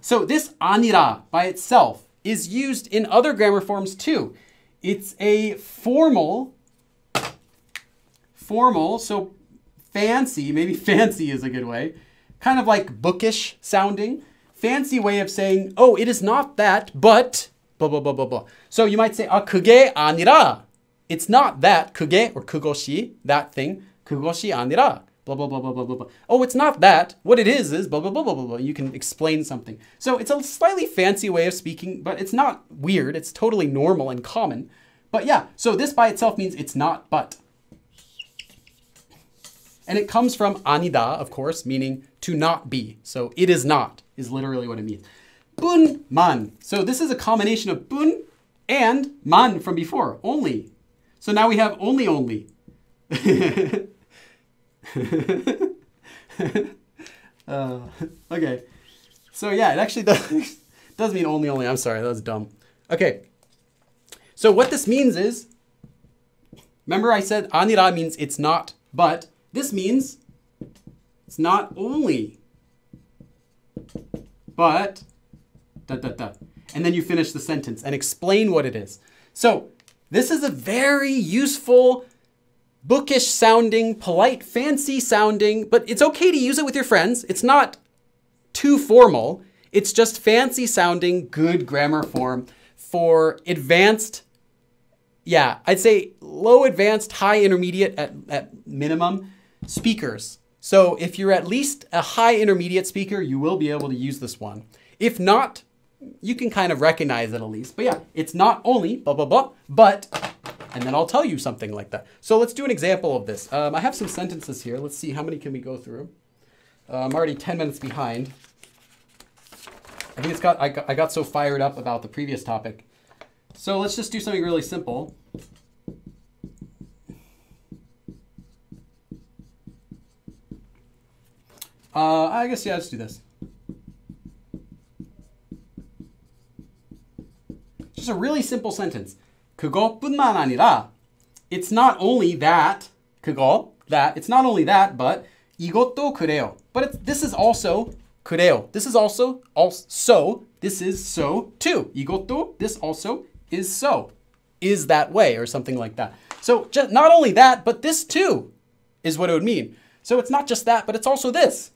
So this 아니라 by itself is used in other grammar forms too. It's a formal, so fancy, maybe fancy is a good way, kind of like bookish sounding, fancy way of saying, oh, it is not that, but blah, blah, blah, blah, blah. So you might say, 그게 아니라. It's not that, 그게, or 그것이, that thing, 그것이 아니라, blah, blah, blah, blah, blah, blah. Oh, it's not that. What it is blah, blah, blah, blah, blah, blah. You can explain something. So it's a slightly fancy way of speaking, but it's not weird. It's totally normal and common. But yeah, so this by itself means it's not, but. And it comes from 아니다, of course, meaning to not be. So it is not is literally what it means. 뿐만. So this is a combination of 뿐 and 만 from before, only. So now we have only. Okay. So yeah, it actually does mean only. I'm sorry, that was dumb. Okay. So what this means is, remember I said 아니라 means it's not, but this means it's not only, but and then you finish the sentence and explain what it is. So this is a very useful bookish sounding, polite, fancy sounding, but it's okay to use it with your friends. It's not too formal. It's just fancy sounding, good grammar form for advanced, yeah, I'd say low advanced, high intermediate at minimum speakers. So if you're at least a high intermediate speaker, you will be able to use this one. If not, you can kind of recognize it at least. But yeah, it's not only blah, blah, blah, but, and then I'll tell you something like that. So let's do an example of this. I have some sentences here. Let's see, how many can we go through? I'm already 10 minutes behind. I think I got so fired up about the previous topic. So let's just do something really simple. I guess, yeah, let's do this. Just a really simple sentence. 그것뿐만 아니라, it's not only that, 그거, that, it's not only that, but 이것도 그래요. But this is also 그래요. This is also this is so too. 이것도, this also is so, is that way, or something like that. So just not only that, but this too is what it would mean. So it's not just that, but it's also this.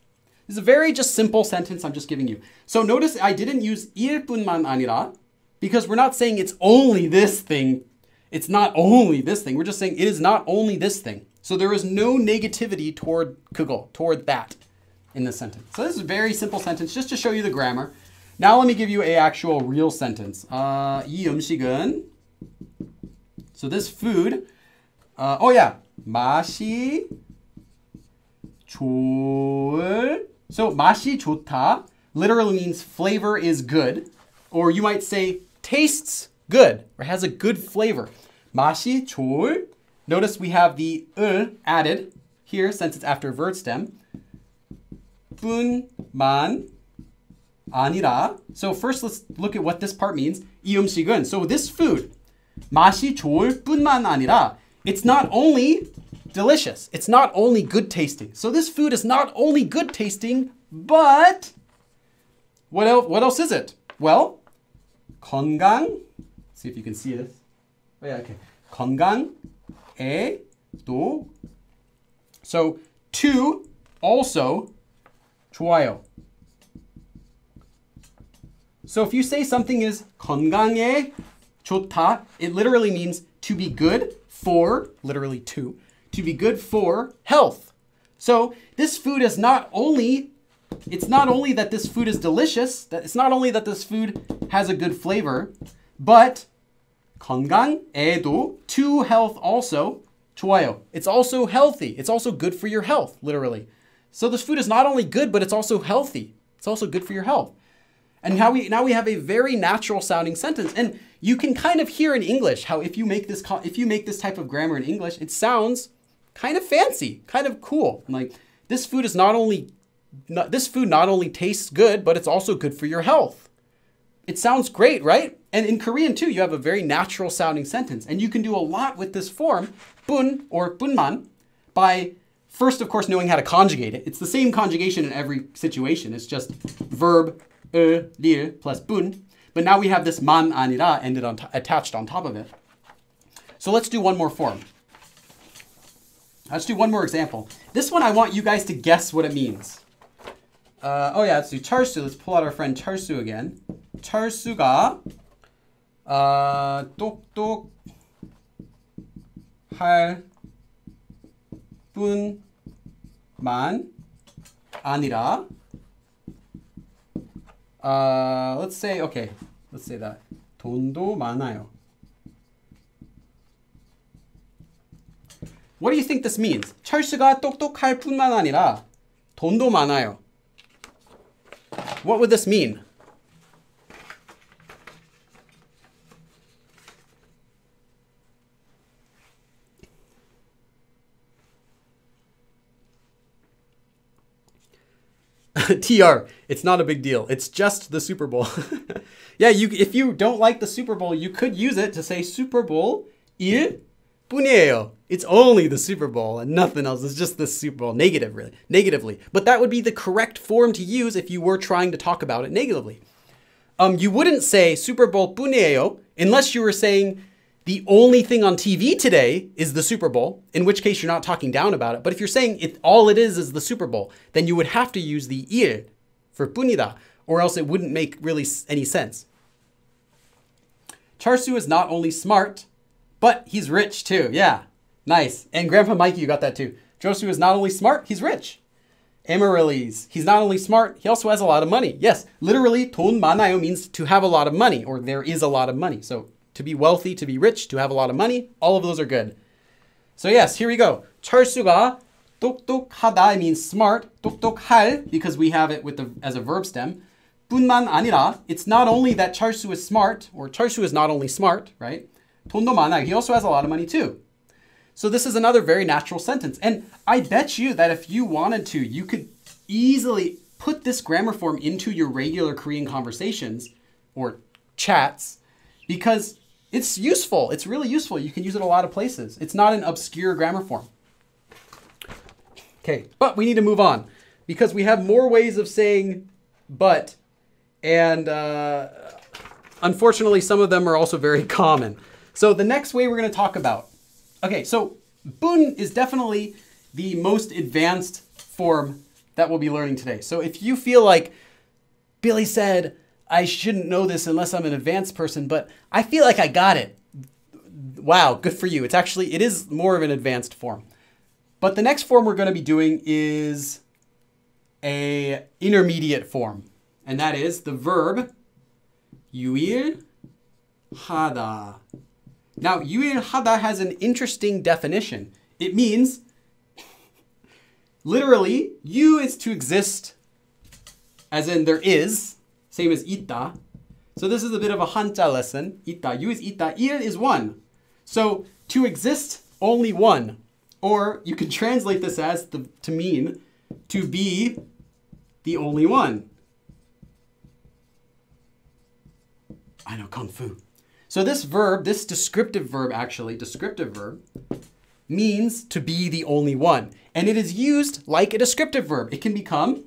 This is a very just simple sentence I'm just giving you. So notice I didn't use 일뿐만 아니라 because we're not saying it's only this thing. It's not only this thing. We're just saying it is not only this thing. So there is no negativity toward 그거, toward that in this sentence. So this is a very simple sentence just to show you the grammar. Now let me give you a actual real sentence. 이 음식은, so this food, oh yeah, 맛이 좋을, so 맛이 좋다 literally means flavor is good, or you might say tastes good, or has a good flavor. 맛이 좋을, notice we have the added here since it's after a verb stem. 뿐만 아니라. So first let's look at what this part means. 이 음식은, so this food, 맛이 좋을 뿐만 아니라, it's not only delicious, it's not only good tasting. So this food is not only good tasting, but what else is it? Well, 건강, see if you can see this. Oh yeah, okay. 건강에도, so to also 좋아요. So if you say something is 건강에 좋다, it literally means to be good for, literally to be good for health. So this food is not only, it's not only that this food is delicious, that it's not only that this food has a good flavor, but 건강에도, to health also, 좋아요. It's also healthy. It's also good for your health, literally. So this food is not only good, but it's also healthy. It's also good for your health. And now we have a very natural sounding sentence. And you can kind of hear in English how if you make this type of grammar in English, it sounds kind of fancy, kind of cool. Like this food not only tastes good, but it's also good for your health. It sounds great, right? And in Korean too, you have a very natural sounding sentence. And you can do a lot with this form, 뿐 or 뿐만, by first, of course, knowing how to conjugate it. It's the same conjugation in every situation. It's just verb, lir plus 뿐. But now we have this 만 아니라 attached on top of it. So let's do one more form. Let's do one more example. This one I want you guys to guess what it means. Oh yeah, let's do 철수. Let's pull out our friend 철수 again. 철수가 똑똑할 뿐만 아니라, let's say that 돈도 많아요. What do you think this means? 철수가 똑똑할 뿐만 아니라 돈도 많아요. What would this mean? TR, it's not a big deal. It's just the Super Bowl. Yeah, if you don't like the Super Bowl, you could use it to say Super Bowl 일 뿐이에요. It's only the Super Bowl and nothing else. It's just the Super Bowl. Negatively. But that would be the correct form to use if you were trying to talk about it negatively. You wouldn't say Super Bowl 뿐이에요 unless you were saying the only thing on TV today is the Super Bowl, in which case you're not talking down about it. But if you're saying all it is the Super Bowl, then you would have to use the 일 for 뿐이다, or else it wouldn't make really any sense. Charsu is not only smart, but he's rich too. Yeah, nice. And Grandpa Mikey, you got that too. Josu is not only smart, he's rich. Amaryllis, he's not only smart, he also has a lot of money. Yes, literally, 돈 많아요 means to have a lot of money, or there is a lot of money. So to be wealthy, to be rich, to have a lot of money, all of those are good. So yes, here we go. 철수가 똑똑하다 means smart. 똑똑할, because we have it as a verb stem. 뿐만 아니라, it's not only that 철수 is smart, or 철수 is not only smart, right? 돈도 많아요. He also has a lot of money too. So this is another very natural sentence. And I bet you that if you wanted to, you could easily put this grammar form into your regular Korean conversations or chats, because it's useful. It's really useful. You can use it a lot of places. It's not an obscure grammar form. Okay, but we need to move on because we have more ways of saying but, and unfortunately some of them are also very common. So the next way we're going to talk about, okay, so bun is definitely the most advanced form that we'll be learning today. So if you feel like Billy said, I shouldn't know this unless I'm an advanced person, but I feel like I got it. Wow, good for you. It is more of an advanced form. But the next form we're going to be doing is a intermediate form. And that is the verb yuil hada. Now, yuil hada has an interesting definition. It means, literally, yu is to exist, as in there is, same as 있다. So this is a bit of a 한자 lesson. 있다, yu is 있다, 일 is one. So to exist, only one. Or you can translate this as to mean to be the only one. I know Kung Fu. So this verb, this descriptive verb, means to be the only one. And it is used like a descriptive verb. It can become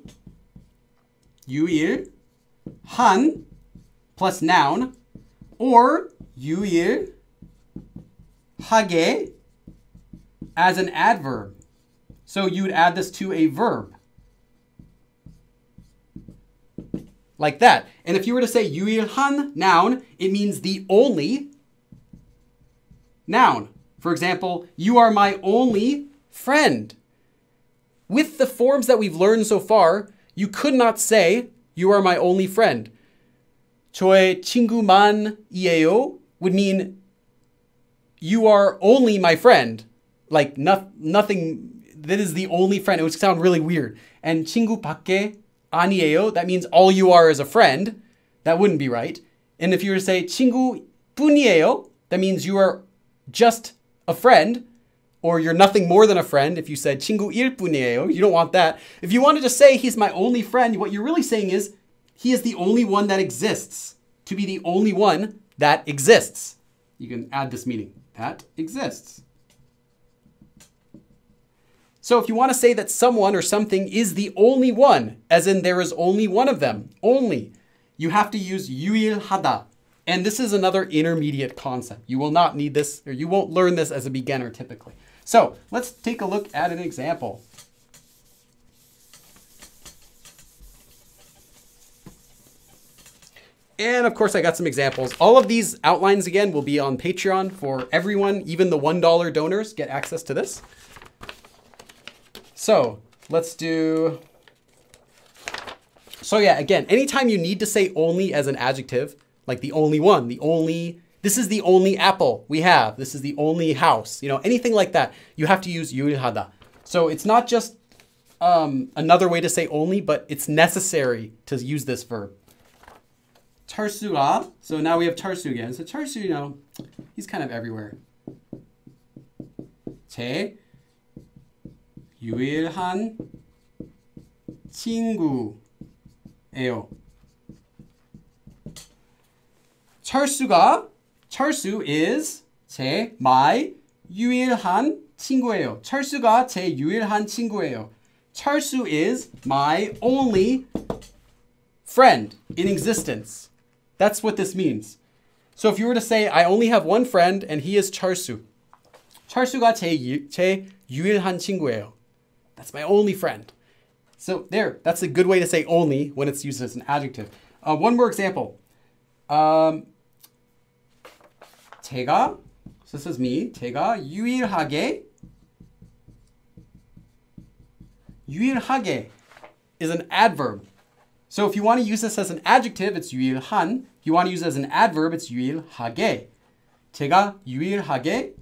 유일 한 plus noun, or 유일 하게 as an adverb. So you would add this to a verb. Like that. And if you were to say 유일한 noun, it means the only noun. For example, you are my only friend. With the forms that we've learned so far, you could not say you are my only friend. 저의 친구만이에요 would mean you are only my friend. Like nothing, that is the only friend. It would sound really weird. And 친구 밖에 아니에요, that means all you are is a friend. That wouldn't be right. And if you were to say 친구 뿐이에요, that means you are just a friend, or you're nothing more than a friend. If you said 친구일 뿐이에요, you don't want that. If you wanted to say he's my only friend, what you're really saying is he is the only one that exists. To be the only one that exists. You can add this meaning. That exists. So if you want to say that someone or something is the only one, as in there is only one of them, only, you have to use 유일하다. And this is another intermediate concept. You will not need this, or you won't learn this as a beginner typically. So let's take a look at an example. And of course, I got some examples. All of these outlines, again, will be on Patreon for everyone. Even the $1 donors get access to this. So let's do, so yeah, again, anytime you need to say only as an adjective, like the only one, the only, this is the only apple we have, this is the only house, you know, anything like that, you have to use 유일하다. So it's not just another way to say only, but it's necessary to use this verb. 철수가, so now we have 철수 again. So 철수, you know, he's kind of everywhere. 제 유일한 친구예요. 철수 is my 유일한 친구예요. 철수가 제 유일한 친구예요. 철수 is my only friend in existence. That's what this means. So if you were to say, I only have one friend and he is 철수. 철수가 제 유일한 친구예요. That's my only friend. So there, that's a good way to say only when it's used as an adjective. One more example. 제가, so this is me. 제가 유일하게 is an adverb. So if you want to use this as an adjective, it's 유일한. If you want to use it as an adverb, it's 유일하게. 제가 유일하게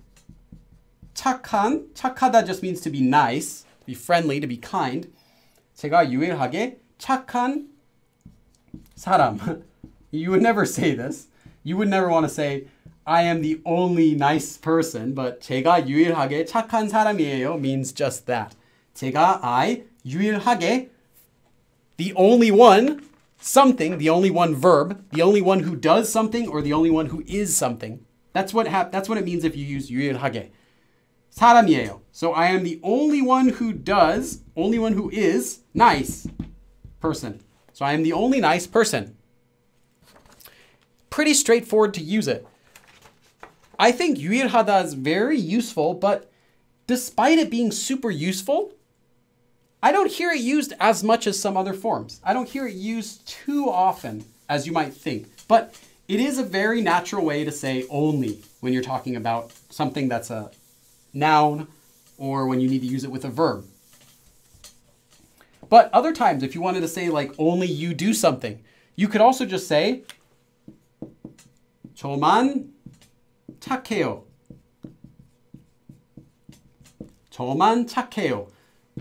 착하다 just means to be nice, to be friendly, to be kind. 제가 유일하게 착한 사람. You would never say this. You would never want to say, I am the only nice person, but 제가 유일하게 착한 사람이에요 means just that. I 유일하게, the only one, something, the only one verb, the only one who does something or the only one who is something. That's what it means if you use 유일하게. 사람이에요. So I am the only one who does, only one who is nice person. So I am the only nice person. Pretty straightforward to use it. I think 유일하다 is very useful, but despite it being super useful, I don't hear it used as much as some other forms. I don't hear it used too often as you might think, but it is a very natural way to say only when you're talking about something that's a noun or when you need to use it with a verb. But other times, if you wanted to say like only you do something, you could also just say 저만 착해요. 저만 착해요.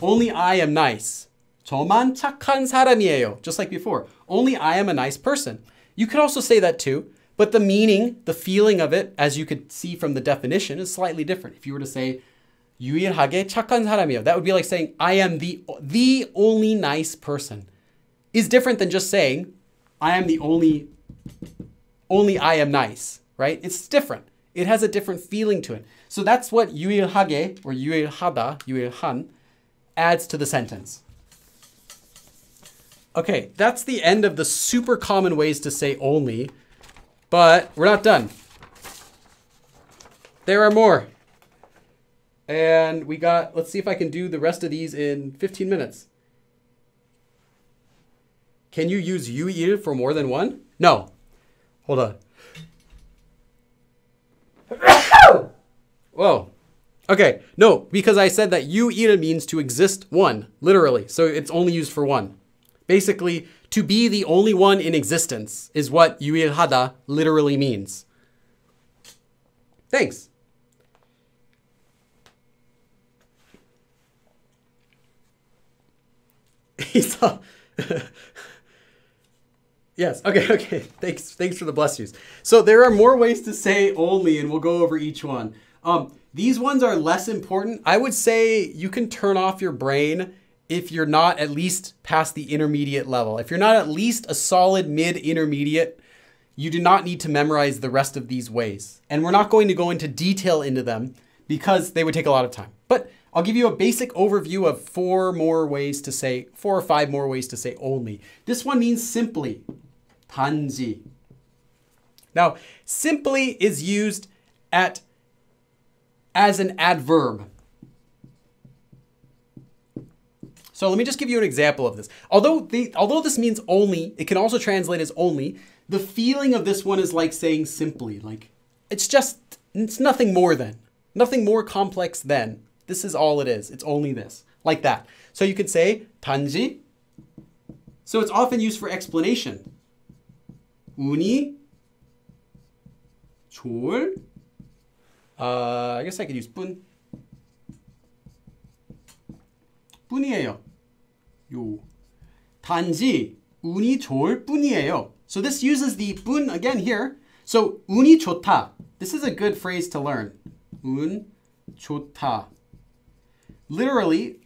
Only I am nice. 저만 착한 사람이에요. Just like before. Only I am a nice person. You could also say that too, but the meaning, the feeling of it, as you could see from the definition, is slightly different. If you were to say 유일하게 착한 사람이에요, that would be like saying I am the only nice person. Is different than just saying I am the only I am nice, right? It's different. It has a different feeling to it. So that's what 유일하게 or 유일하다, 유일한 adds to the sentence. Okay, that's the end of the super common ways to say only, but we're not done. There are more. And we got, let's see if I can do the rest of these in 15 minutes. Can you use 유일 for more than one? No. Hold on. Whoa. Okay, no, because I said that 유일 means to exist one, literally. So it's only used for one. Basically, to be the only one in existence is what 유일하다 literally means. Thanks. Yes, okay. Thanks for the bless yous. So there are more ways to say only, and we'll go over each one. These ones are less important. I would say you can turn off your brain if you're not at least past the intermediate level. If you're not at least a solid mid-intermediate, you do not need to memorize the rest of these ways. And we're not going to go into detail into them because they would take a lot of time. But I'll give you a basic overview of 4 or 5 more ways to say only. This one means simply, 단지. Now, simply is used as an adverb. So let me just give you an example of this. Although this means only, it can also translate as only. The feeling of this one is like saying simply, like it's nothing more than, nothing more complex than. This is all it is. It's only this, like that. So you could say 단지. So it's often used for explanation. 운이 좋을. I guess I could use 뿐. 뿐이에요. 요. 단지 운이 좋을 뿐이에요. So this uses the 뿐 again here. So 운이 좋다. This is a good phrase to learn. 운 좋다. Literally,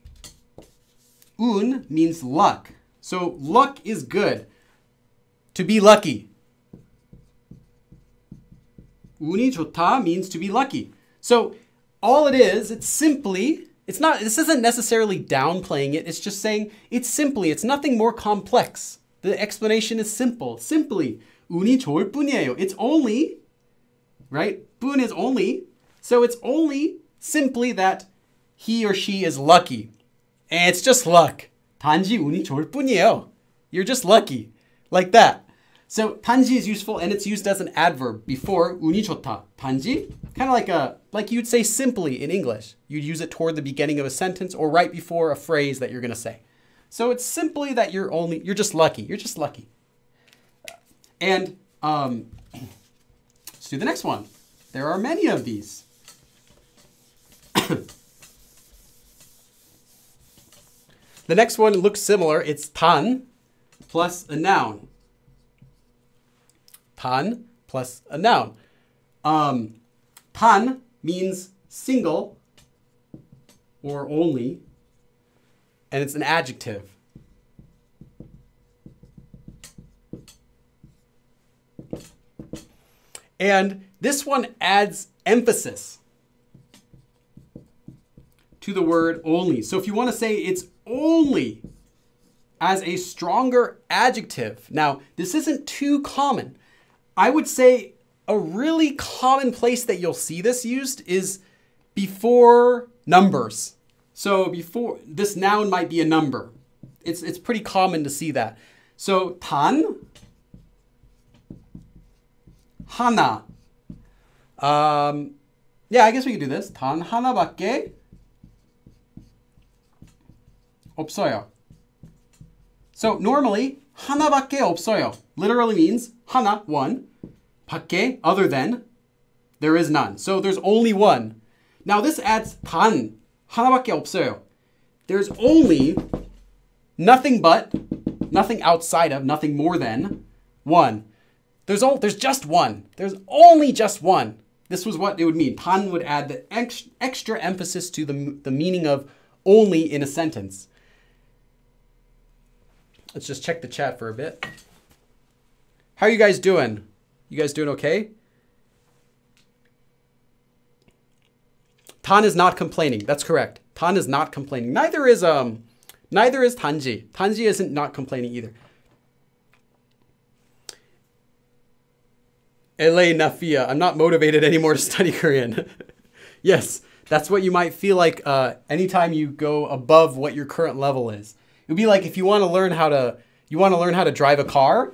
운 means luck. So luck is good. To be lucky. 운이 좋다 means to be lucky. So all it is, it's simply, this isn't necessarily downplaying it. It's just saying it's nothing more complex. The explanation is simple. Simply, 운이 좋을 뿐이에요. It's only right? 분 is only. So it's only simply that he or she is lucky. And it's just luck. 단지 운이 좋을 뿐이에요. You're just lucky. Like that. So 단지 is useful and it's used as an adverb before 운이 좋다. 단지, kind of like you'd say simply in English. You'd use it toward the beginning of a sentence or right before a phrase that you're going to say. So it's simply that you're just lucky. You're just lucky. And let's do the next one. There are many of these. The next one looks similar. It's 단 plus a noun. 단 plus a noun. 단 means single or only, and it's an adjective. And this one adds emphasis to the word only. So if you want to say it's only as a stronger adjective. Now, this isn't too common. I would say a really common place that you'll see this used is before numbers. So before, this noun might be a number. It's pretty common to see that. So 단 하나. Yeah, I guess we could do this. 단 하나밖에 없어요. So normally 하나밖에 없어요 literally means 하나, one. 밖에, other than, there is none. So there's only one. Now this adds 단 하나밖에 없어요. There's only nothing but, nothing outside of, nothing more than one. There's just one. There's only just one. This was what it would mean. 단 would add the extra emphasis to the meaning of only in a sentence. Let's just check the chat for a bit. How are you guys doing? You guys doing okay? 단 is not complaining. That's correct. 단 is not complaining. Neither is 단지. 단지 isn't not complaining either. LA Nafia, I'm not motivated anymore to study Korean. Yes, that's what you might feel like anytime you go above what your current level is. It would be like if you want to learn how to drive a car.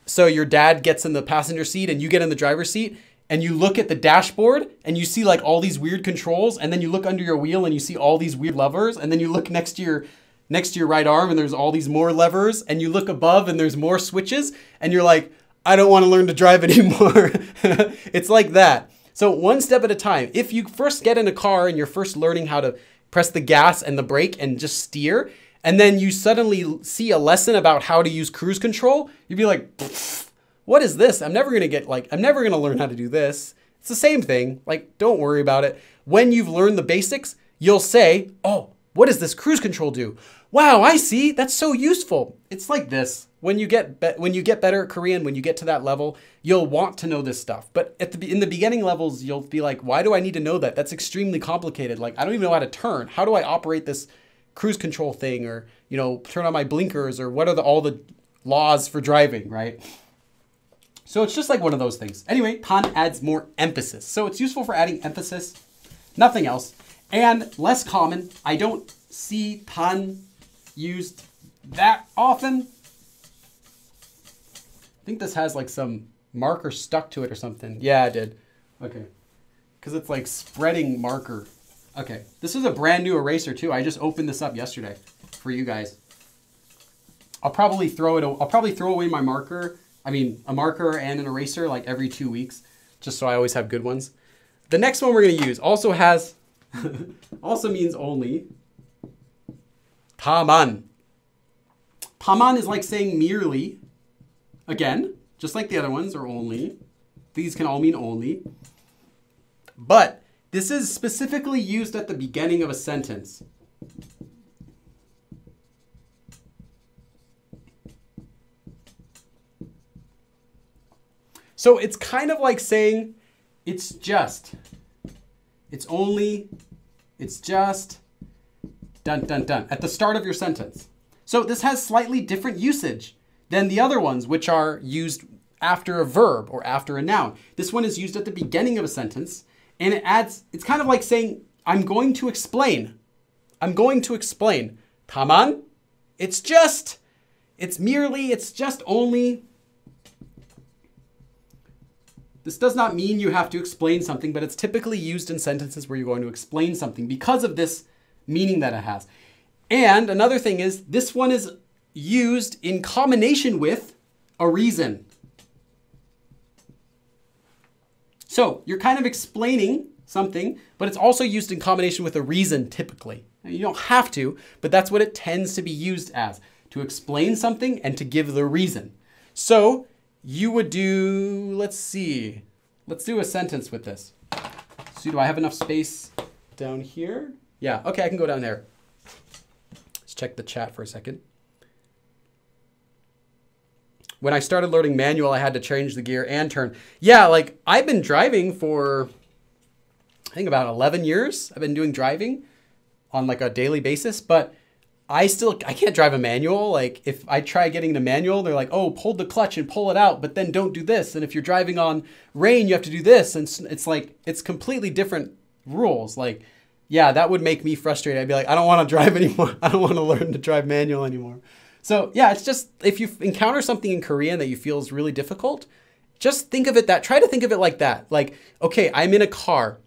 So your dad gets in the passenger seat and you get in the driver's seat and you look at the dashboard and you see like all these weird controls, and then you look under your wheel and you see all these weird levers, and then you look next to your right arm and there's all these more levers, and you look above and there's more switches, and you're like, I don't want to learn to drive anymore. It's like that. So one step at a time. If you first get in a car and you're first learning how to press the gas and the brake and just steer, and then you suddenly see a lesson about how to use cruise control, you'd be like, what is this? I'm never going to learn how to do this. It's the same thing. Like, don't worry about it. When you've learned the basics, you'll say, oh, what does this cruise control do? Wow, I see. That's so useful. It's like this. When you get better at Korean, when you get to that level, you'll want to know this stuff. But in the beginning levels, you'll be like, why do I need to know that? That's extremely complicated. Like, I don't even know how to turn. How do I operate this cruise control thing, or, you know, turn on my blinkers, or what are all the laws for driving, right? So it's just like one of those things. Anyway, 단 adds more emphasis. So it's useful for adding emphasis, nothing else. And less common, I don't see 단 used that often. I think this has like some marker stuck to it or something. Yeah, it did. Okay. Because it's like spreading marker. Okay. This is a brand new eraser too. I just opened this up yesterday for you guys. I'll probably throw away my marker. I mean, a marker and an eraser like every 2 weeks, just so I always have good ones. The next one we're going to use also has, also means only. 다만. 다만 is like saying merely. Again, just like the other ones are only. These can all mean only. But this is specifically used at the beginning of a sentence. So it's kind of like saying it's just, it's only, it's just, dun, dun, dun, at the start of your sentence. So this has slightly different usage than the other ones, which are used after a verb or after a noun. This one is used at the beginning of a sentence, and it's kind of like saying, I'm going to explain. I'm going to explain. 다만, it's just only. This does not mean you have to explain something, but it's typically used in sentences where you're going to explain something because of this meaning that it has. And another thing is, this one is used in combination with a reason. So you're kind of explaining something, but it's also used in combination with a reason typically. Now, you don't have to, but that's what it tends to be used as, to explain something and to give the reason. So you would do, let's see, let's do a sentence with this. So do I have enough space down here? Yeah, okay, I can go down there. Let's check the chat for a second. When I started learning manual, I had to change the gear and turn. Yeah, like I've been driving for, I think about 11 years. I've been doing driving on like a daily basis, but I can't drive a manual. Like if I try getting the manual, they're like, oh, hold the clutch and pull it out, but then don't do this. And if you're driving on rain, you have to do this. And it's like, it's completely different rules. Like, yeah, that would make me frustrated. I'd be like, I don't want to drive anymore. I don't want to learn to drive manual anymore. So yeah, it's just, if you encounter something in Korean that you feel is really difficult, just think of it try to think of it like that. Like, okay, I'm in a car.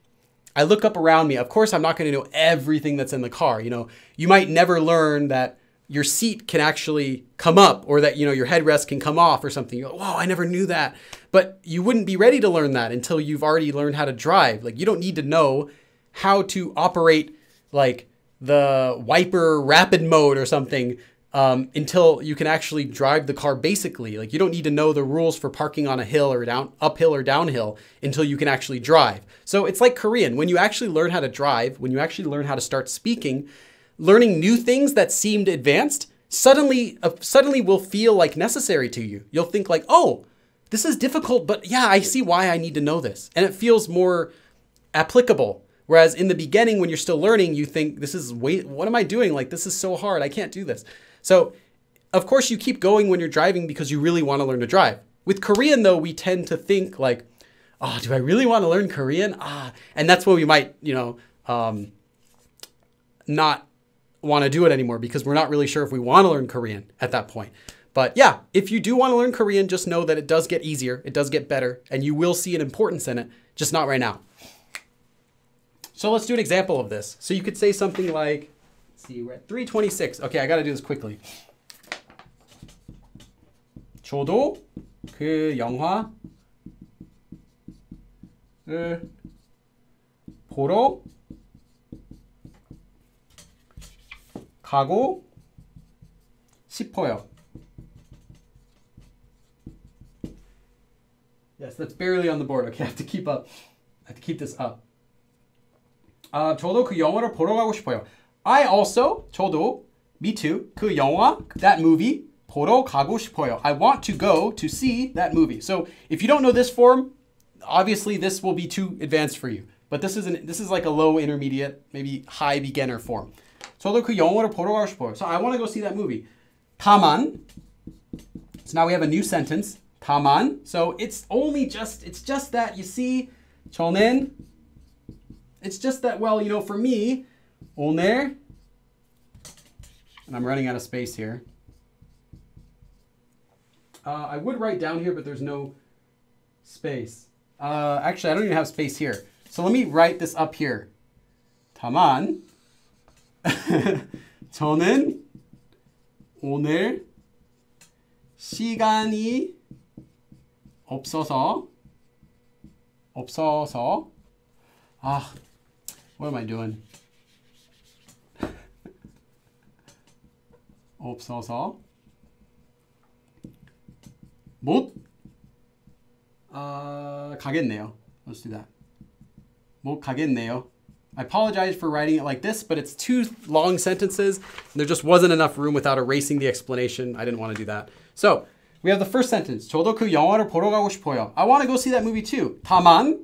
I look up around me. Of course, I'm not going to know everything that's in the car. You know, you might never learn that your seat can actually come up, or that, you know, your headrest can come off or something. You're like, whoa, I never knew that. But you wouldn't be ready to learn that until you've already learned how to drive. Like, you don't need to know how to operate like the wiper rapid mode or something until you can actually drive the car basically. Like, you don't need to know the rules for parking on a hill or uphill or downhill until you can actually drive. So it's like Korean. When you actually learn how to drive, when you actually learn how to start speaking, learning new things that seemed advanced suddenly will feel like necessary to you. You'll think like, oh, this is difficult, but yeah, I see why I need to know this. And it feels more applicable. Whereas in the beginning, when you're still learning, you think, what am I doing? Like, this is so hard. I can't do this. So of course you keep going when you're driving because you really want to learn to drive. With Korean though, we tend to think like, oh, do I really want to learn Korean? And that's when we might, you know, not want to do it anymore because we're not really sure if we want to learn Korean at that point. But yeah, if you do want to learn Korean, just know that it does get easier. It does get better, and you will see an importance in it, just not right now. So let's do an example of this. So you could say something like, let's see, we're at 3:26. Okay, I got to do this quickly. 저도 그 영화를 보러 가고 싶어요. Yes, that's barely on the board. Okay, I have to keep up. I have to keep this up. 저도 그 영화를 보러 가고 싶어요. 저도, me too, 그 영화, that movie, 보러 가고 싶어요. I want to go to see that movie. So if you don't know this form, obviously this will be too advanced for you. But this is like a low intermediate, maybe high beginner form. 저도 그 영화를 보러 가고 싶어요. So I want to go see that movie. 다만. So now we have a new sentence. 다만. So it's just that, you see, 저는, it's just that, well, you know, for me, 오늘, and I'm running out of space here. I would write down here, but there's no space. Actually, I don't even have space here. So let me write this up here. 다만, 저는 오늘 시간이 없어서, what am I doing? 없어서 못 가겠네요. Let's do that. 못 가겠네요. I apologize for writing it like this, but it's two long sentences. And there just wasn't enough room without erasing the explanation. I didn't want to do that. So we have the first sentence. 저도 그 영화를 보러 가고 싶어요. I want to go see that movie too. 다만,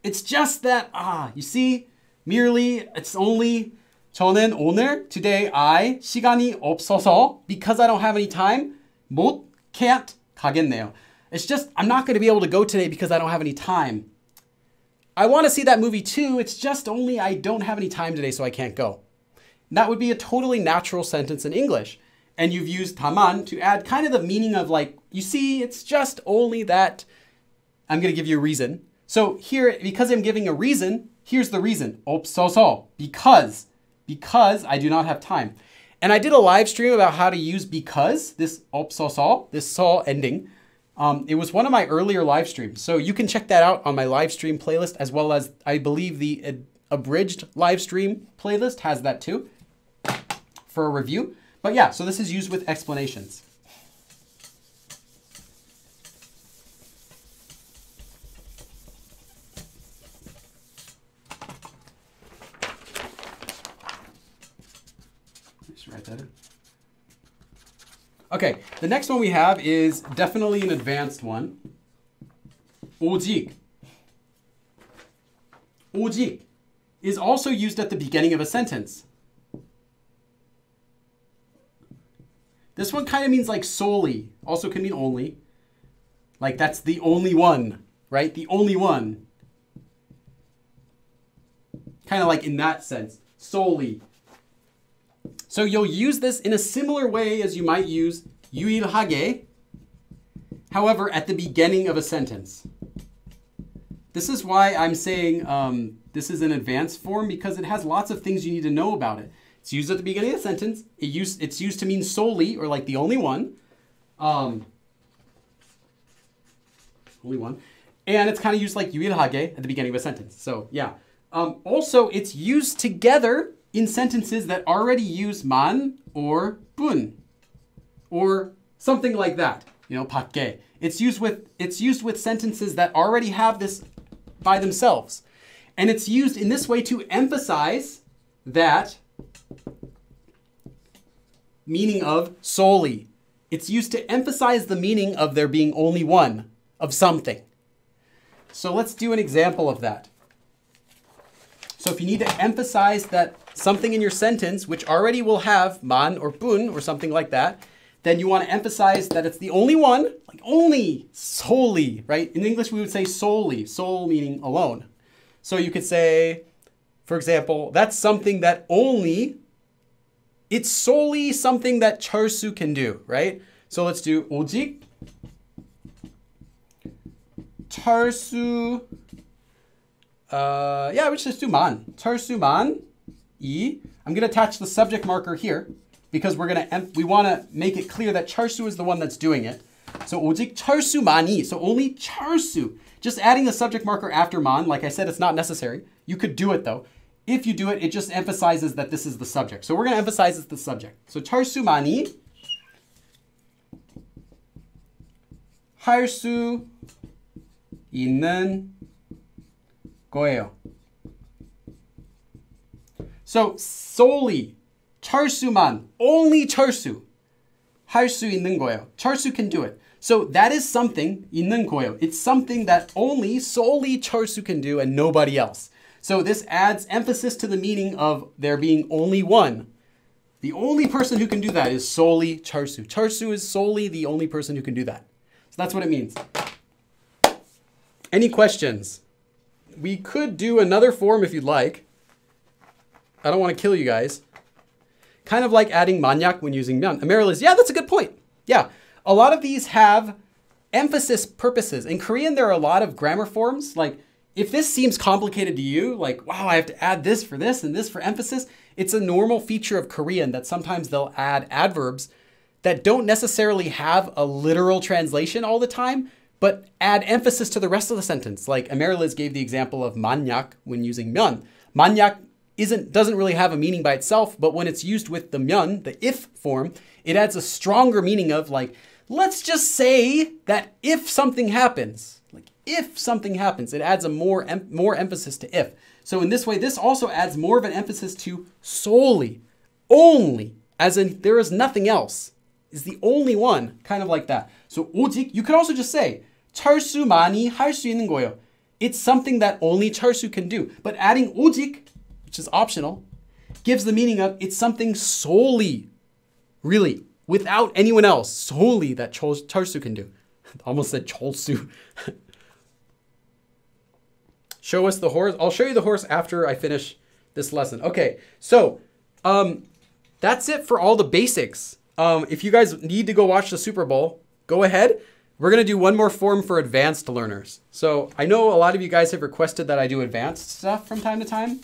it's just that, you see, merely, it's only, 저는 오늘, today, 시간이 없어서, because I don't have any time, can't 가겠네요. It's just, I'm not going to be able to go today because I don't have any time. I want to see that movie too. It's just only I don't have any time today, so I can't go. And that would be a totally natural sentence in English. And you've used 다만 to add kind of the meaning of like, you see, it's just only that I'm going to give you a reason. So here, because I'm giving a reason, here's the reason. 없어서, because I do not have time. And I did a live stream about how to use because, this 없어서, this 서 ending. It was one of my earlier live streams. So you can check that out on my live stream playlist, as well as I believe the abridged live stream playlist has that too for a review. But yeah, so this is used with explanations. Just write that in. Okay, the next one we have is definitely an advanced one. 오직. 오직 is also used at the beginning of a sentence. This one kind of means like solely, also can mean only. Like that's the only one, right? The only one. Kind of like in that sense, solely. So you'll use this in a similar way as you might use 유일하게, however, at the beginning of a sentence. This is why I'm saying this is an advanced form, because it has lots of things you need to know about it. It's used at the beginning of the sentence. It's used to mean solely, or like the only one. Only one. And it's kind of used like 유일하게 at the beginning of a sentence. So yeah. Also, it's used together in sentences that already use 만 or 분 or something like that. You know, pakge. It's used with sentences that already have this by themselves. And it's used in this way to emphasize that meaning of solely. It's used to emphasize the meaning of there being only one of something. So let's do an example of that. So if you need to emphasize that something in your sentence, which already will have 만 or 분 or something like that, then you want to emphasize that it's the only one, like only, solely, right? In English, we would say solely, sole meaning alone. So you could say, for example, that's something that only, it's solely something that 철수 can do, right? So let's do 오직 철수, yeah, let's just do 만. 철수만 이. I'm going to attach the subject marker here because we want to make it clear that 철수 is the one that's doing it. So 오직 철수만이. So only 철수. Just adding the subject marker after 만, like I said, it's not necessary. You could do it though. If you do it, it just emphasizes that this is the subject. So we're going to emphasize it's the subject. So 철수만이 할 수 있는 거예요. So solely, 철수만, only 철수, 할 수 있는 거예요. 철수 can do it. So that is something, 있는 거예요. It's something that only, solely 철수 can do and nobody else. So this adds emphasis to the meaning of there being only one. The only person who can do that is solely 철수. 철수 is solely the only person who can do that. So that's what it means. Any questions? We could do another form if you'd like. I don't want to kill you guys. Kind of like adding 만약 when using 면. Amaryllis, yeah, that's a good point. Yeah, a lot of these have emphasis purposes. In Korean, there are a lot of grammar forms. Like, if this seems complicated to you, like, wow, I have to add this for this and this for emphasis, it's a normal feature of Korean that sometimes they'll add adverbs that don't necessarily have a literal translation all the time, but add emphasis to the rest of the sentence. Like Amaryllis gave the example of 만약 when using 면. 만약 doesn't really have a meaning by itself, but when it's used with the 면, the if form, it adds a stronger meaning of like, let's just say that if something happens, like if something happens, it adds a more emphasis to if. So in this way, this also adds more of an emphasis to solely, only, as in there is nothing else, is the only one, kind of like that. So 오직, you could also just say 철수만이 할 수 있는 거예요. It's something that only 철수 can do. But adding 오직, which is optional, gives the meaning of it's something solely, really, without anyone else, solely that 철수 can do. Almost said cholsu. Show us the horse. I'll show you the horse after I finish this lesson. Okay, so that's it for all the basics. If you guys need to go watch the Super Bowl, go ahead. We're going to do one more form for advanced learners. So I know a lot of you guys have requested that I do advanced stuff from time to time.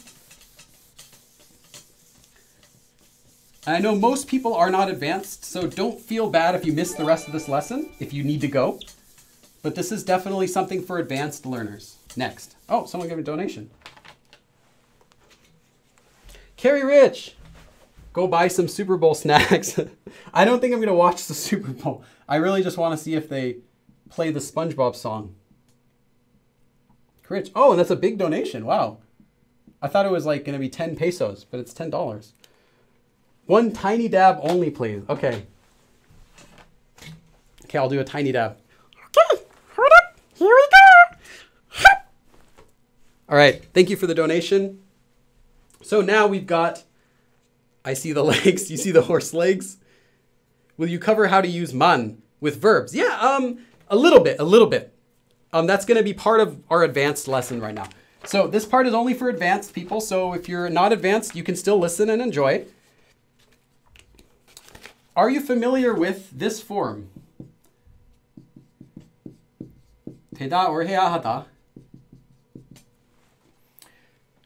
And I know most people are not advanced, so don't feel bad if you miss the rest of this lesson, if you need to go. But this is definitely something for advanced learners. Next. Oh, someone gave a donation. Carrie Rich, go buy some Super Bowl snacks. I don't think I'm going to watch the Super Bowl. I really just want to see if they play the SpongeBob song. Rich. Oh, and that's a big donation. Wow. I thought it was like going to be 10 pesos, but it's $10. One tiny dab only, please. Okay. Okay, I'll do a tiny dab. Okay, hold up. Here we go. All right. Thank you for the donation. So now we've got, I see the legs. You see the horse legs? Will you cover how to use man with verbs? Yeah, a little bit. That's going to be part of our advanced lesson right now. So this part is only for advanced people. So if you're not advanced, you can still listen and enjoy. Are you familiar with this form? 되다 or 해야 하다.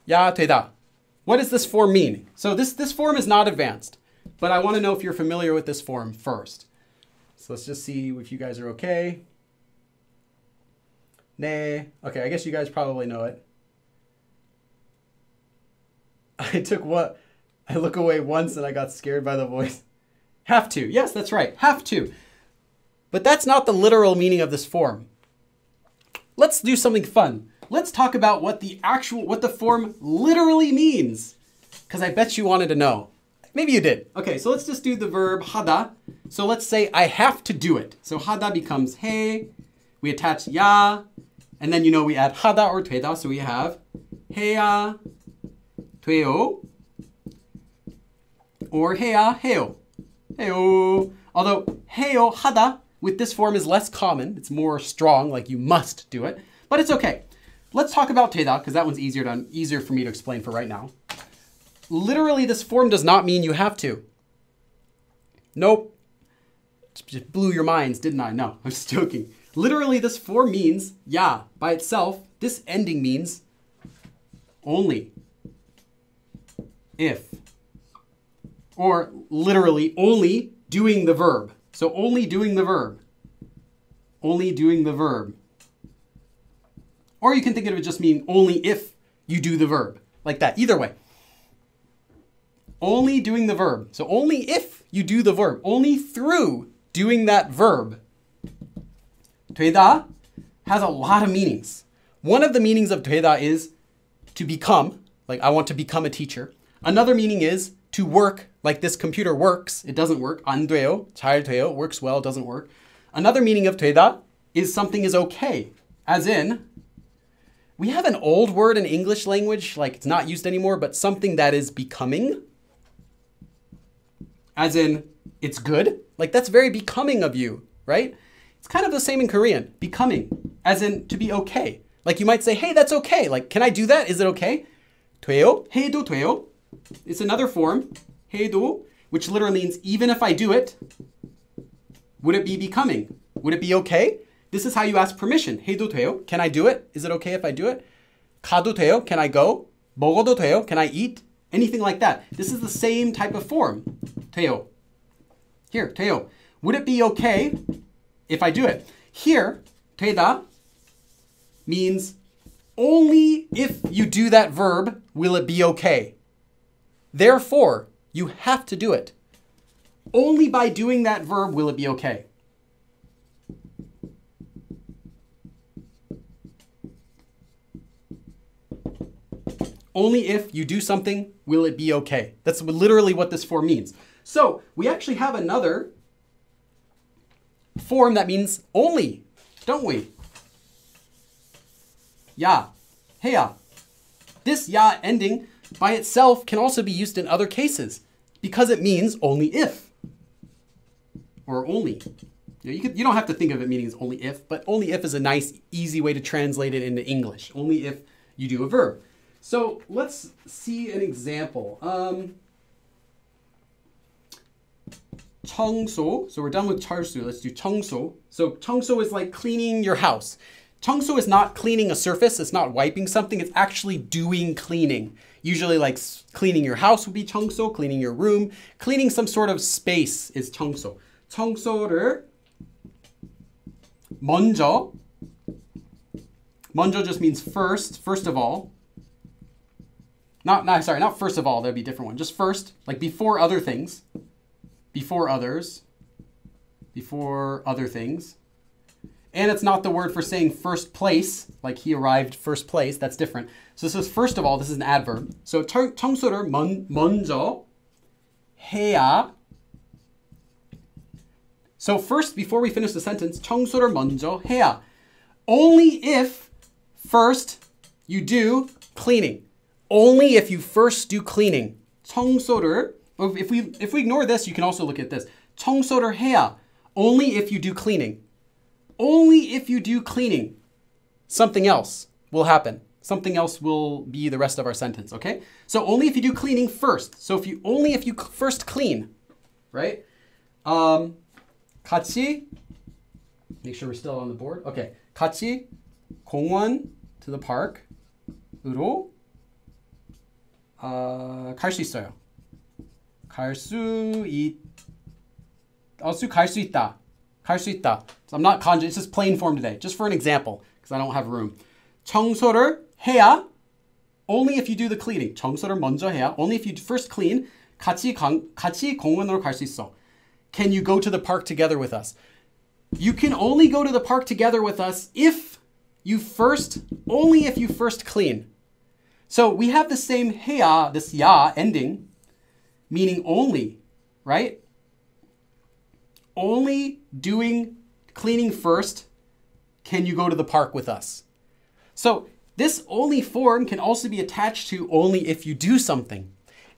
야, 되다. What does this form mean? So this form is not advanced, but I want to know if you're familiar with this form first. So let's just see if you guys are okay. Nay. Okay, I guess you guys probably know it. I look away once and I got scared by the voice. Have to. Yes, that's right. Have to. But that's not the literal meaning of this form. Let's do something fun. Let's talk about what the form literally means. Because I bet you wanted to know. Maybe you did. Okay, so let's just do the verb hada. So let's say I have to do it. So hada becomes he. We attach ya. And then we add hada or 되다. So we have 해야 돼요. Or 해야 해요. 해요. Although 해요 hada with this form is less common. It's more strong, like you must do it. But it's okay. Let's talk about 되다 because that one's easier for me to explain for right now. Literally, this form does not mean you have to. Nope. Just blew your minds, didn't I? No, I'm just joking. Literally, this form means ya by itself. This ending means only, if, or literally only doing the verb. So only doing the verb. Only doing the verb. Or you can think of it just mean only if you do the verb. Like that. Either way. Only doing the verb. So only if you do the verb. Only through doing that verb. 되다 has a lot of meanings. One of the meanings of 되다 is to become. Like I want to become a teacher. Another meaning is to work. Like this computer works. It doesn't work. 안 돼요. 잘 돼요. Works well. Doesn't work. Another meaning of 되다 is something is okay. As in, we have an old word in English language, like it's not used anymore, but something that is becoming. As in, it's good. Like that's very becoming of you, right? It's kind of the same in Korean. Becoming. As in, to be okay. Like you might say, hey, that's okay. Like, can I do that? Is it okay? 돼요? 해도 돼요? It's another form. 해도, which literally means even if I do it, would it be becoming? Would it be okay? This is how you ask permission. 해도 돼요? Can I do it? Is it okay if I do it? 가도 돼요? Can I go? 먹어도 돼요? Can I eat? Anything like that. This is the same type of form. 돼요. Here, 돼요. Would it be okay if I do it? Here, 되다 means only if you do that verb will it be okay. Therefore, you have to do it. Only by doing that verb will it be okay. Only if you do something will it be okay. That's literally what this form means. So we actually have another form that means only, don't we? 야, 해야. This ya ending by itself can also be used in other cases because it means only if or only. You don't have to think of it meaning as only if, but only if is a nice, easy way to translate it into English. Only if you do a verb. So let's see an example. 청소. So we're done with 철수. Let's do 청소. So 청소 is like cleaning your house. 청소 is not cleaning a surface. It's not wiping something. It's actually doing cleaning. Usually like cleaning your house would be 청소, cleaning your room. Cleaning some sort of space is 청소. 청소를 먼저. 먼저 just means first of all. Not first of all, that'd be a different one. Just first, like before other things. Before others. Before other things. And it's not the word for saying first place, like he arrived first place. That's different. So this is first of all, this is an adverb. So 청소를 먼저 해야. So first, before we finish the sentence, 청소를 먼저 해야. Only if first you do cleaning. Only if you first do cleaning. 청소를, if we ignore this, you can also look at this. 청소를 해야. Only if you do cleaning. Only if you do cleaning. Something else will happen. Something else will be the rest of our sentence, okay? So only if you do cleaning first. So only if you first clean, right? 같이, make sure we're still on the board. Okay, 같이 공원 to the park으로 갈 수 있어요. 갈 수 있다. 갈 수 있다. So I'm not conjugating, it's just plain form today, just for an example, because I don't have room. 청소를 해야, only if you do the cleaning. 청소를 먼저 해야, only if you first clean. 같이 공원으로 갈 수 있어. Can you go to the park together with us? You can only go to the park together with us only if you first clean. So we have the same 해야, this ya ending, meaning only, right? Only doing cleaning first can you go to the park with us. So this only form can also be attached to only if you do something.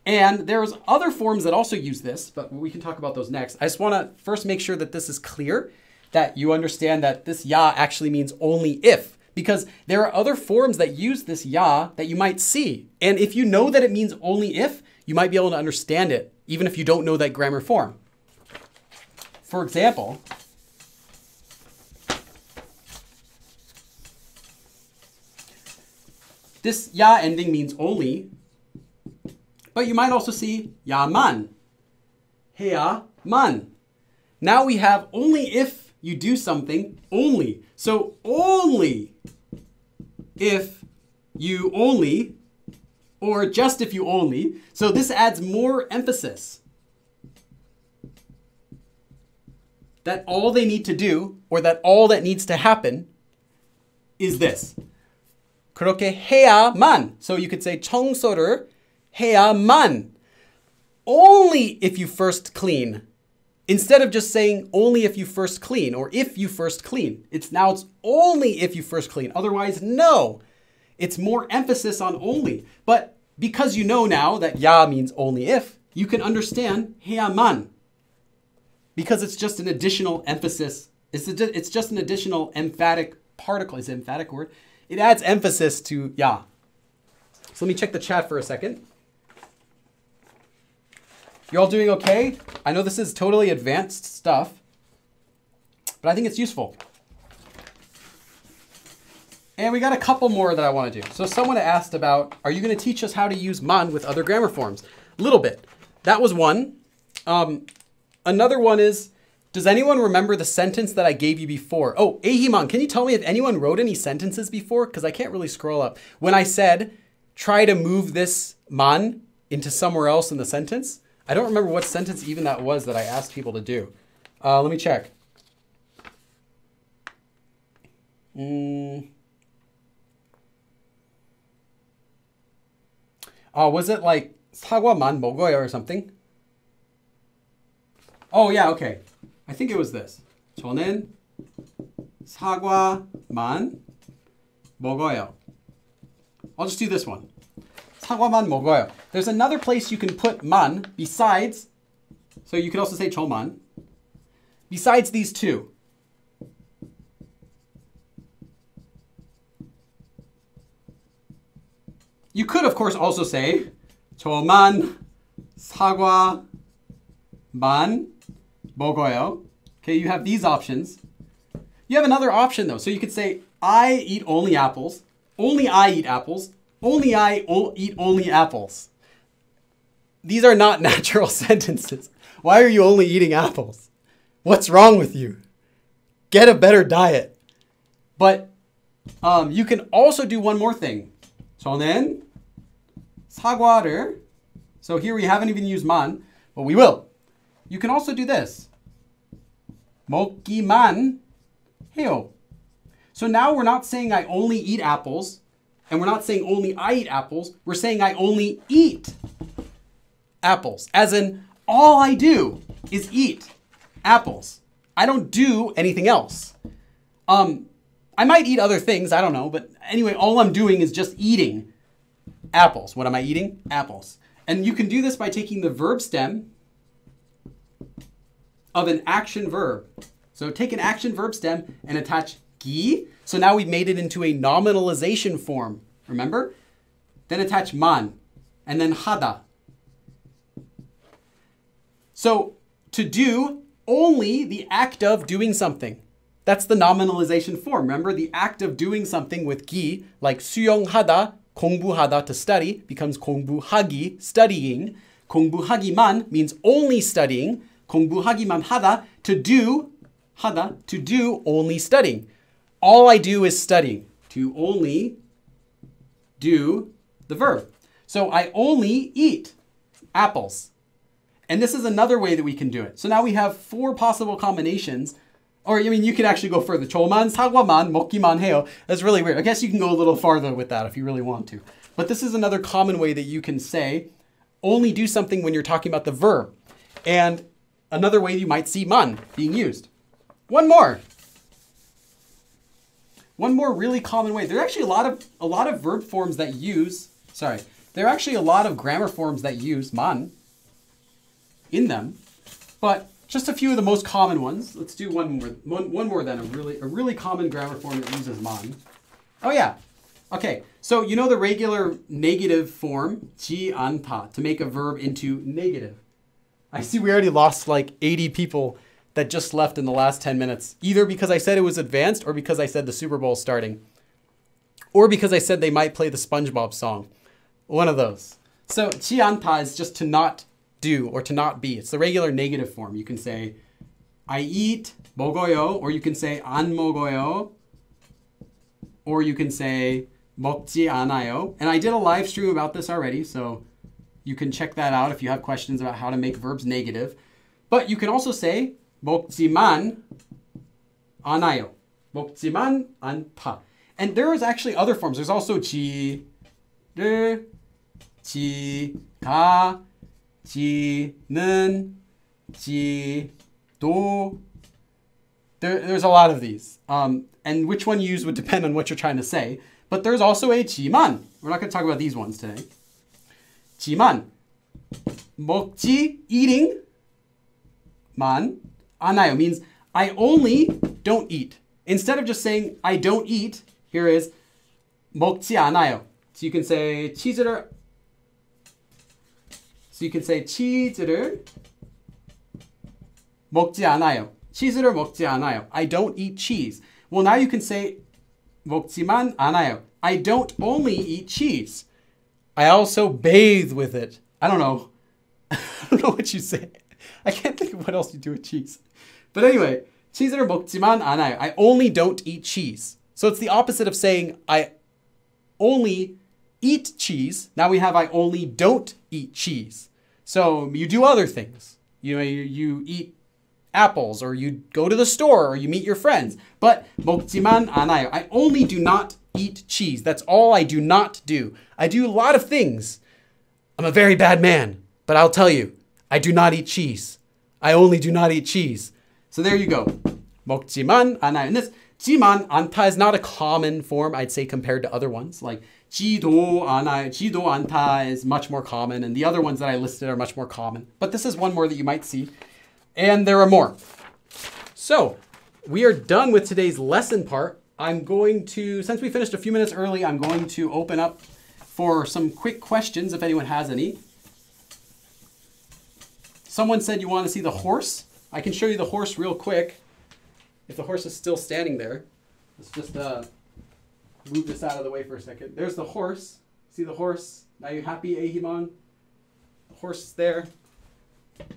And there's other forms that also use this, but we can talk about those next. I just want to first make sure that this is clear, that you understand that this ya actually means only if, because there are other forms that use this ya that you might see. And if you know that it means only if, you might be able to understand it, even if you don't know that grammar form. For example, this ya ending means only, but you might also see 야만, 해야만. Now we have only if you do something, only. So only if you only, or just if you only. So this adds more emphasis. That all they need to do, or that all that needs to happen, is this. 그렇게 해야만. So you could say 청소를 해야만. Only if you first clean. Instead of just saying only if you first clean, or if you first clean. It's only if you first clean. Otherwise, no. It's more emphasis on only. But because you know now that ya means only if, you can understand 해야만. Because it's just an additional emphasis. It's just an additional emphatic particle. Is it emphatic word? It adds emphasis to ya. So let me check the chat for a second. You all doing okay? I know this is totally advanced stuff, but I think it's useful. And we got a couple more that I want to do. So someone asked about, are you going to teach us how to use man with other grammar forms? A little bit. That was one. Another one is, does anyone remember the sentence that I gave you before? Oh, Ehiman, can you tell me if anyone wrote any sentences before? Because I can't really scroll up. When I said, try to move this man into somewhere else in the sentence, I don't remember what sentence even that was that I asked people to do. Let me check. Was it like 사과만 먹어요 or something? Oh yeah, okay. I think it was this. 저는 사과만 먹어요. I'll just do this one. 사과만 먹어요. There's another place you can put man besides, so you can also say 저만, besides these two. You could, of course, also say 저만 사과만 먹어요. Okay, you have these options. You have another option though. So you could say I eat only apples. Only I eat apples. Only I eat only apples. These are not natural sentences. Why are you only eating apples? What's wrong with you? Get a better diet. But you can also do one more thing. 저는 사과를. So here we haven't even used 만, but we will. You can also do this. 먹기만 해요. So now we're not saying I only eat apples, and we're not saying only I eat apples. We're saying I only eat apples. As in, all I do is eat apples. I don't do anything else. I might eat other things, I don't know, but anyway, all I'm doing is just eating apples. What am I eating? Apples. And you can do this by taking the verb stem of an action verb. So take an action verb stem and attach 기. So now we've made it into a nominalization form. Remember? Then attach 만 and then 하다. So to do, only the act of doing something. That's the nominalization form. Remember, the act of doing something with 기, like 수영하다, 공부하다, to study, becomes 공부하기, studying. 공부하기만 means only studying. 공부하기만 하다, to do, 하다, to do only studying. All I do is studying. To only do the verb. So I only eat apples. And this is another way that we can do it. So now we have 4 possible combinations. Or, I mean, you could actually go further. 저만 사과만 먹기만 해요. That's really weird. I guess you can go a little farther with that if you really want to. But this is another common way that you can say only do something when you're talking about the verb. And another way you might see 만 being used. One more. One more really common way. There are actually a lot of verb forms that use, there are actually a lot of grammar forms that use 만 in them. But just a few of the most common ones. Let's do one more then, a really common grammar form that uses 만. Oh yeah. Okay, so you know the regular negative form, 지 않다, to make a verb into negative. I see we already lost like 80 people that just left in the last 10 minutes, either because I said it was advanced or because I said the Super Bowl is starting, or because I said they might play the SpongeBob song. One of those. So 지 않다 is just to not do or to not be. It's the regular negative form. You can say I eat, 먹어요, or you can say 안 먹어요, or you can say 먹지 않아요. And I did a live stream about this already, so you can check that out if you have questions about how to make verbs negative. But you can also say 먹지만 않아요. 먹지만 않다. And there is actually other forms. There's also 지를, 지가, 지는, 지도. There's a lot of these. And which one you use would depend on what you're trying to say. But there's also a 지만. We're not going to talk about these ones today. 지만. 먹지, eating. 만 않아요 means I only don't eat. Instead of just saying I don't eat, here is 먹지 않아요. So you can say 치즈를 먹지 않아요. 치즈를 먹지 않아요. I don't eat cheese. Well, now you can say 먹지만 않아요. I don't only eat cheese. I also bathe with it. I don't know. I don't know what you say. I can't think of what else you do with cheese. But anyway, 치즈를 먹지만 않아요. I only don't eat cheese. So it's the opposite of saying I only eat cheese. Now we have I only don't eat cheese. So you do other things. You know, you eat apples, or you go to the store, or you meet your friends. But 먹지만 않아요. I only do not eat cheese. That's all I do not do. I do a lot of things. I'm a very bad man, but I'll tell you, I do not eat cheese. I only do not eat cheese. So there you go. 먹지만 않아요. And this 지만 않다 is not a common form, I'd say, compared to other ones. Like 지도 않아요. 지도 않다 is much more common, and the other ones that I listed are much more common. But this is one more that you might see. And there are more. So we are done with today's lesson part. I'm going to, since we finished a few minutes early, I'm going to open up for some quick questions if anyone has any. Someone said you want to see the horse. I can show you the horse real quick. If the horse is still standing there. Let's just move this out of the way for a second. There's the horse. See the horse? Now you happy, Ahimon? The horse is there.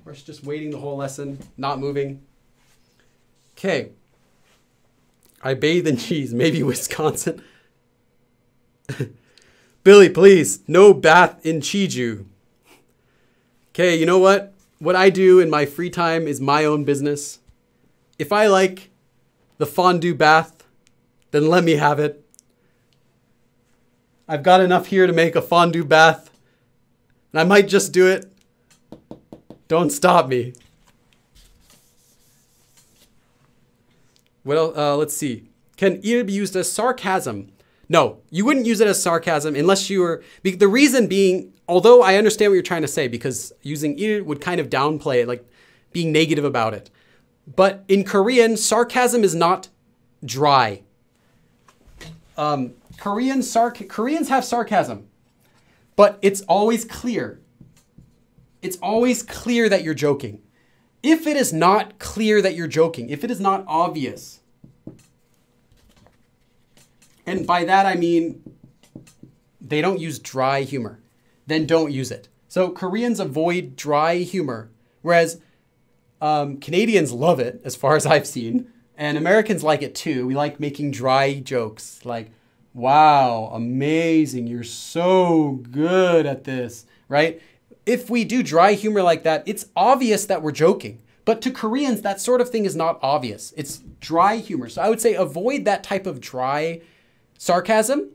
Horse just waiting the whole lesson, not moving. Okay. I bathe in cheese. Maybe Wisconsin. Billy, please. No bath in Jeju. Okay, you know what? What I do in my free time is my own business. If I like the fondue bath, then let me have it. I've got enough here to make a fondue bath, and I might just do it. Don't stop me. What else? Let's see. Can il be used as sarcasm? No, you wouldn't use it as sarcasm unless you were... The reason being, although I understand what you're trying to say, because using il would kind of downplay it, like being negative about it. But in Korean, sarcasm is not dry. Koreans have sarcasm, but it's always clear. It's always clear that you're joking. If it is not clear that you're joking, if it is not obvious, and by that I mean they don't use dry humor, then don't use it. So Koreans avoid dry humor, whereas Canadians love it, as far as I've seen, and Americans like it too. We like making dry jokes, like, wow, amazing, you're so good at this, right? If we do dry humor like that, it's obvious that we're joking. But to Koreans, that sort of thing is not obvious. It's dry humor. So I would say avoid that type of dry sarcasm.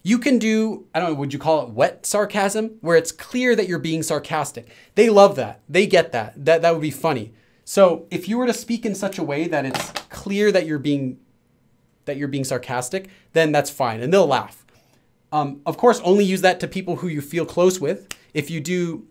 You can do, I don't know, would you call it wet sarcasm? Where it's clear that you're being sarcastic. They love that. They get that. That would be funny. So if you were to speak in such a way that it's clear that you're being sarcastic, then that's fine. And they'll laugh. Of course, only use that to people who you feel close with. If you do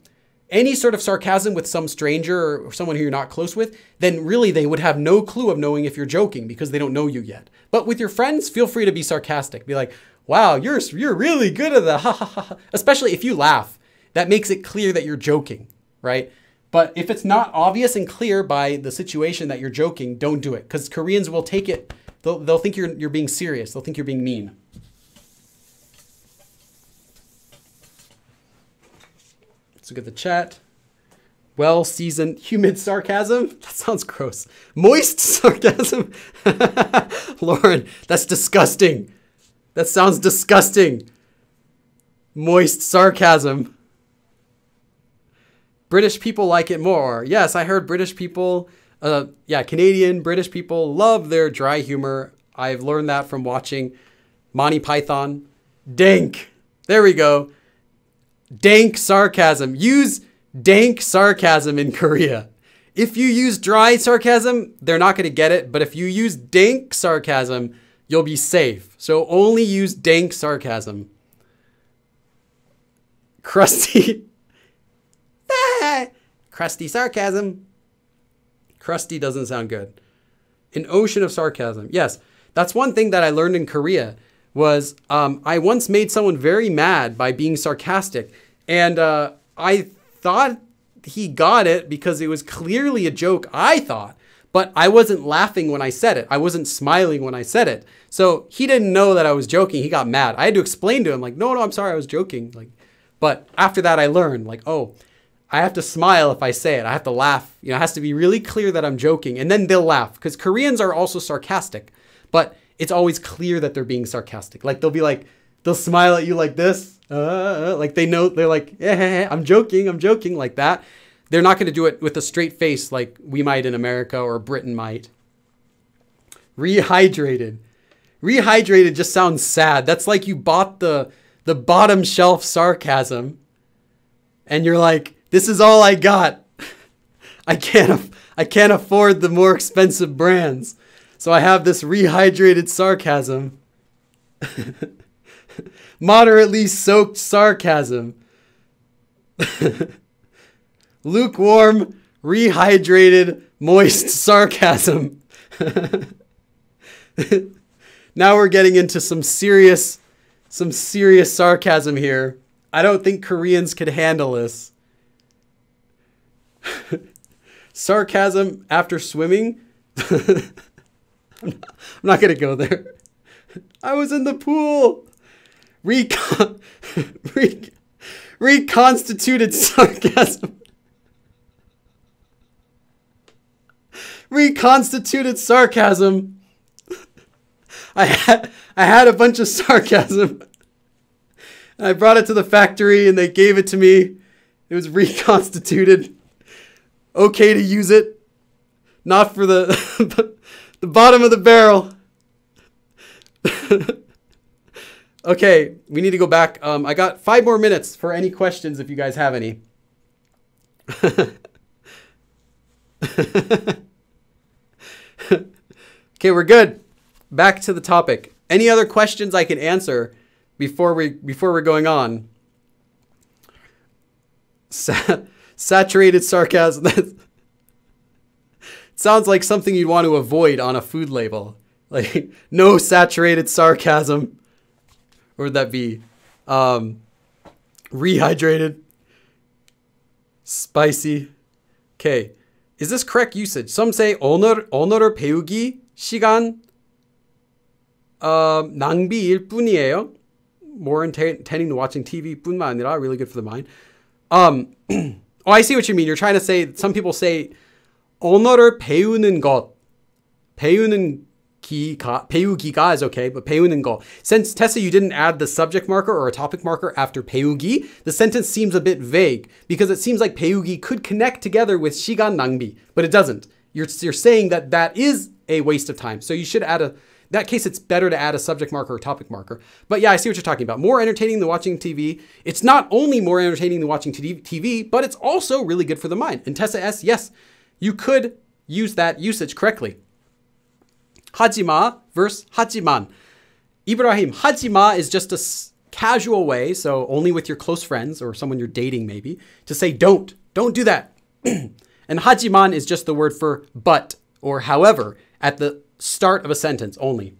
any sort of sarcasm with some stranger or someone who you're not close with, then really they would have no clue of knowing if you're joking because they don't know you yet. But with your friends, feel free to be sarcastic. Be like, wow, you're really good at that. Ha, ha, ha. Especially if you laugh. That makes it clear that you're joking, right? But if it's not obvious and clear by the situation that you're joking, don't do it. Because Koreans will take it, they'll think you're being serious. They'll think you're being mean. Let's look at the chat. Well-seasoned humid sarcasm. That sounds gross. Moist sarcasm. Lauren, that's disgusting. That sounds disgusting. Moist sarcasm. British people like it more. Yes, I heard British people, Canadian, British people love their dry humor. I've learned that from watching Monty Python. Dank. There we go. Dank sarcasm. Use dank sarcasm in Korea. If you use dry sarcasm, they're not going to get it. But if you use dank sarcasm, you'll be safe. So only use dank sarcasm. Crusty. Crusty sarcasm. Crusty doesn't sound good. An ocean of sarcasm. Yes, that's one thing that I learned in Korea was I once made someone very mad by being sarcastic. And I thought he got it because it was clearly a joke, I thought. But I wasn't laughing when I said it. I wasn't smiling when I said it. So he didn't know that I was joking. He got mad. I had to explain to him, like, no, I'm sorry, I was joking. But after that, I learned, like, oh, I have to smile if I say it. I have to laugh. You know, it has to be really clear that I'm joking. And then they'll laugh. Because Koreans are also sarcastic. But it's always clear that they're being sarcastic. Like, they'll be like, they'll smile at you like this. Like they know, they're like, yeah, I'm joking, like that. They're not going to do it with a straight face like we might in America or Britain might. Rehydrated. Rehydrated just sounds sad. That's like you bought the bottom shelf sarcasm and you're like, this is all I got. I can't afford the more expensive brands. So I have this rehydrated sarcasm. Moderately soaked sarcasm. Lukewarm, rehydrated, moist sarcasm. Now we're getting into some serious some serious sarcasm here. I don't think Koreans could handle this. Sarcasm after swimming? I'm not going to go there. I was in the pool. Reconstituted sarcasm. Reconstituted sarcasm. I had a bunch of sarcasm. And I brought it to the factory and they gave it to me. It was reconstituted. Okay to use it. Not for the the bottom of the barrel. Okay, we need to go back. I got 5 more minutes for any questions if you guys have any. Okay, we're good. Back to the topic. Any other questions I can answer before we're going on? Saturated sarcasm. That sounds like something you'd want to avoid on a food label. Like, no saturated sarcasm. Or would that be rehydrated? Spicy. Okay. Is this correct usage? Some say 언어를 배우기 시간 낭비일 뿐이에요. More intending to watching TV 뿐만 아니라 really good for the mind. Oh, I see what you mean. You're trying to say, some people say 언어를 배우는 것. 배우기가 is okay, but 배우는 것. Since, Tessa, you didn't add the subject marker or a topic marker after 배우기, the sentence seems a bit vague because it seems like 배우기 could connect together with 시간 낭비, but it doesn't. You're saying that that is a waste of time. So you should add in that case, it's better to add a subject marker or topic marker. But yeah, I see what you're talking about. More entertaining than watching TV. It's not only more entertaining than watching TV, but it's also really good for the mind. And Tessa S, yes, you could use that usage correctly. 하지마 versus 하지만. Ibrahim, 하지마 is just a casual way, so only with your close friends or someone you're dating maybe, to say don't do that. And 하지만 is just the word for but or however at the start of a sentence only.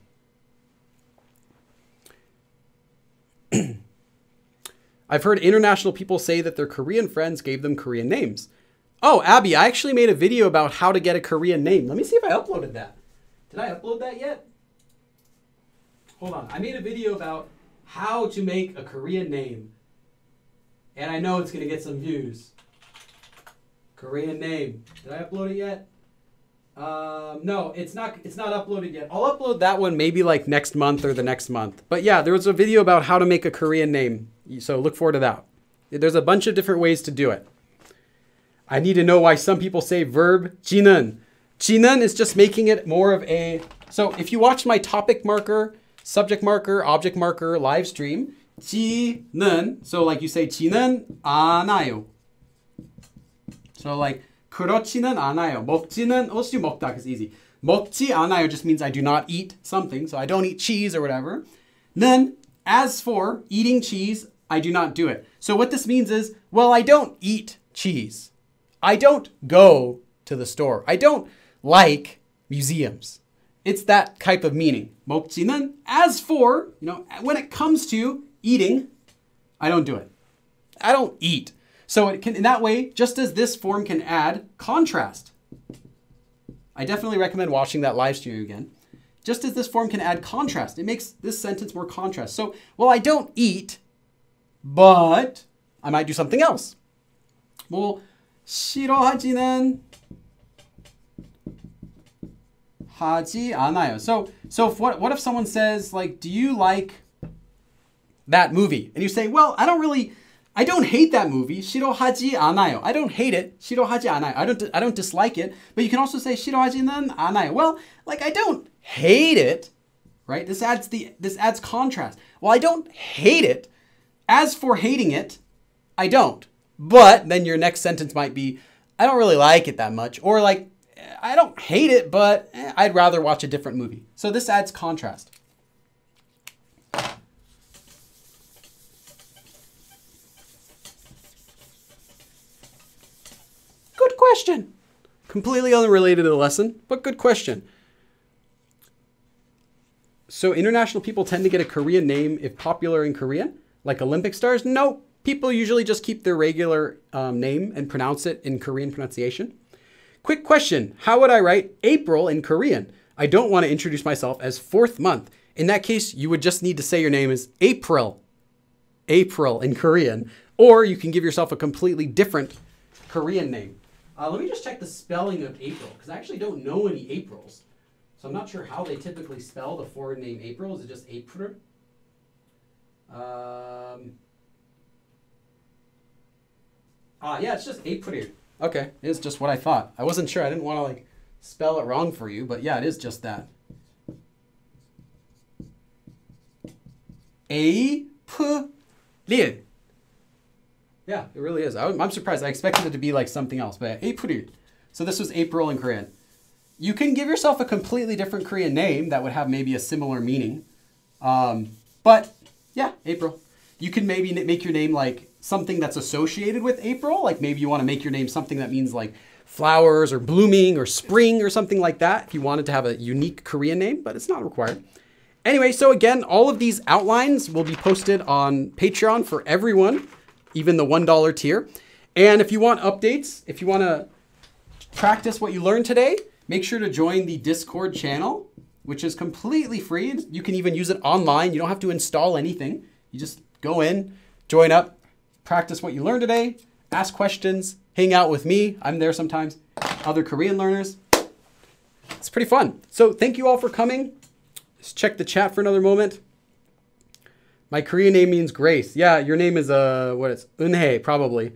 I've heard international people say that their Korean friends gave them Korean names. Oh, Abby, I actually made a video about how to get a Korean name. Let me see if I uploaded that. Did I upload that yet? Hold on. I made a video about how to make a Korean name. And I know it's going to get some views. Korean name. Did I upload it yet? No, it's not uploaded yet. I'll upload that one maybe like next month or the next month. But yeah, there was a video about how to make a Korean name. So look forward to that. There's a bunch of different ways to do it. I need to know why some people say verb 지는. 지는 is just making it more of a... So if you watch my topic marker, subject marker, object marker live stream, 지는, so like you say 지는 않아요. So like 그렇지는 않아요. 먹지는 먹다 because easy. 먹지 않아요 just means I do not eat something. So I don't eat cheese or whatever. Then as for eating cheese, I do not do it. So what this means is, well, I don't eat cheese. I don't go to the store. I don't like museums. It's that type of meaning. 먹지는, as for, when it comes to eating, I don't do it. I don't eat. So it can, in that way, just as this form can add contrast. I definitely recommend watching that live stream again. Just as this form can add contrast, it makes this sentence more contrast. So, well, I don't eat, but I might do something else. 뭐 싫어하지는 하지 않아요. So what if someone says, like, do you like that movie? And you say, well, I don't hate that movie. 싫어하지 않아요. I don't hate it. 싫어하지 않아요. I don't dislike it. But you can also say 싫어하지는 않아요. Well, like, I don't hate it, right? This adds contrast. Well, I don't hate it. As for hating it, I don't. But then your next sentence might be, I don't really like it that much. Or like, I don't hate it, but I'd rather watch a different movie. So this adds contrast. Good question. Completely unrelated to the lesson, but good question. So international people tend to get a Korean name if popular in Korean, like Olympic stars? No, people usually just keep their regular name and pronounce it in Korean pronunciation. Quick question, how would I write April in Korean? I don't want to introduce myself as 4th month. In that case, you would just need to say your name is April. April in Korean. Or you can give yourself a completely different Korean name. Let me just check the spelling of April, because I actually don't know any Aprils. So I'm not sure how they typically spell the foreign name April. Is it just April? Yeah, it's just April. Okay, it's just what I thought. I wasn't sure. I didn't want to like spell it wrong for you, but yeah, it is just that. April. Yeah, it really is. I'm surprised. I expected it to be like something else, but April. So this was April in Korean. You can give yourself a completely different Korean name that would have maybe a similar meaning. But yeah, April. You can maybe make your name like something that's associated with April. Like maybe you want to make your name something that means like flowers or blooming or spring or something like that. If you wanted to have a unique Korean name, but it's not required. Anyway, so again, all of these outlines will be posted on Patreon for everyone, even the $1 tier. And if you want updates, if you want to practice what you learned today, make sure to join the Discord channel, which is completely free. You can even use it online. You don't have to install anything. You just go in, join up, practice what you learned today, ask questions, hang out with me. I'm there sometimes. Other Korean learners. It's pretty fun. So thank you all for coming. Let's check the chat for another moment. My Korean name means grace. Yeah, your name is Eunhae, probably.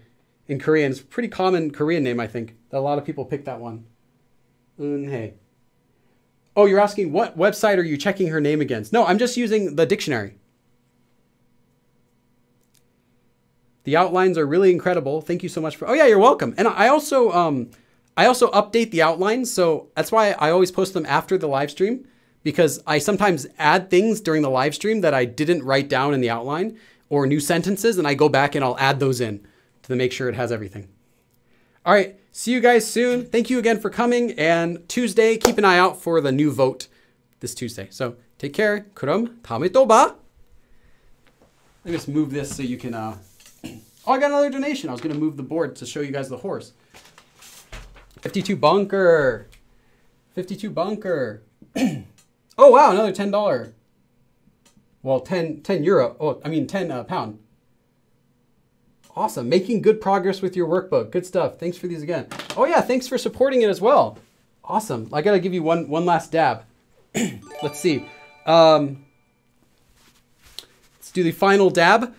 In Korean. It's a pretty common Korean name, I think. A lot of people pick that one. Eunhae. Oh, you're asking what website are you checking her name against? No, I'm just using the dictionary. The outlines are really incredible. Thank you so much for. Oh yeah, you're welcome. And I also update the outlines, so that's why I always post them after the live stream, because I sometimes add things during the live stream that I didn't write down in the outline, or new sentences, and I go back and I'll add those in to make sure it has everything. All right, see you guys soon. Thank you again for coming, and Tuesday, keep an eye out for the new vote this Tuesday. So take care. 그럼 다음에 또 봐. Let me just move this so you can. Oh, I got another donation. I was gonna move the board to show you guys the horse. 52 bunker. 52 bunker. Oh wow, another $10. Well, 10 euro. Oh, I mean 10 pound. Awesome. Making good progress with your workbook. Good stuff. Thanks for these again. Oh yeah, thanks for supporting it as well. Awesome. I gotta give you one last dab. Let's see. Let's do the final dab.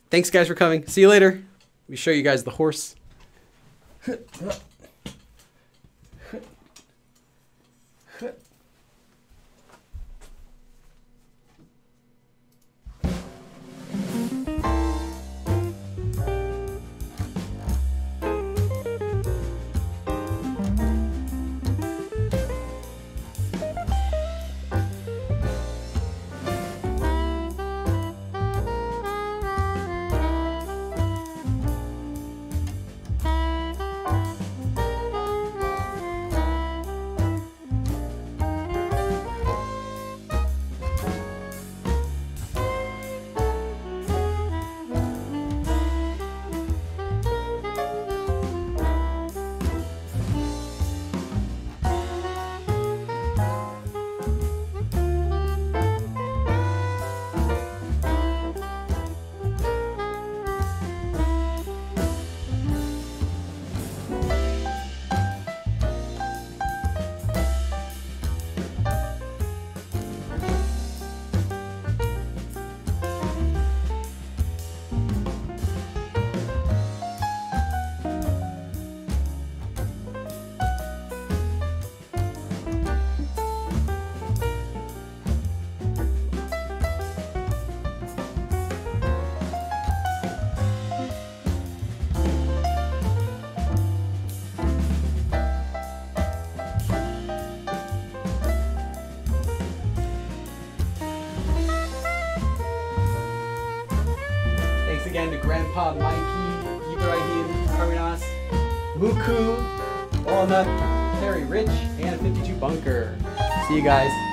Thanks guys for coming. See you later. Let me show you guys the horse. Again to Grandpa Mikey, Ibrahim, Karinas, Muku, Walnut. Terry Rich, and 52 Bunker. See you guys.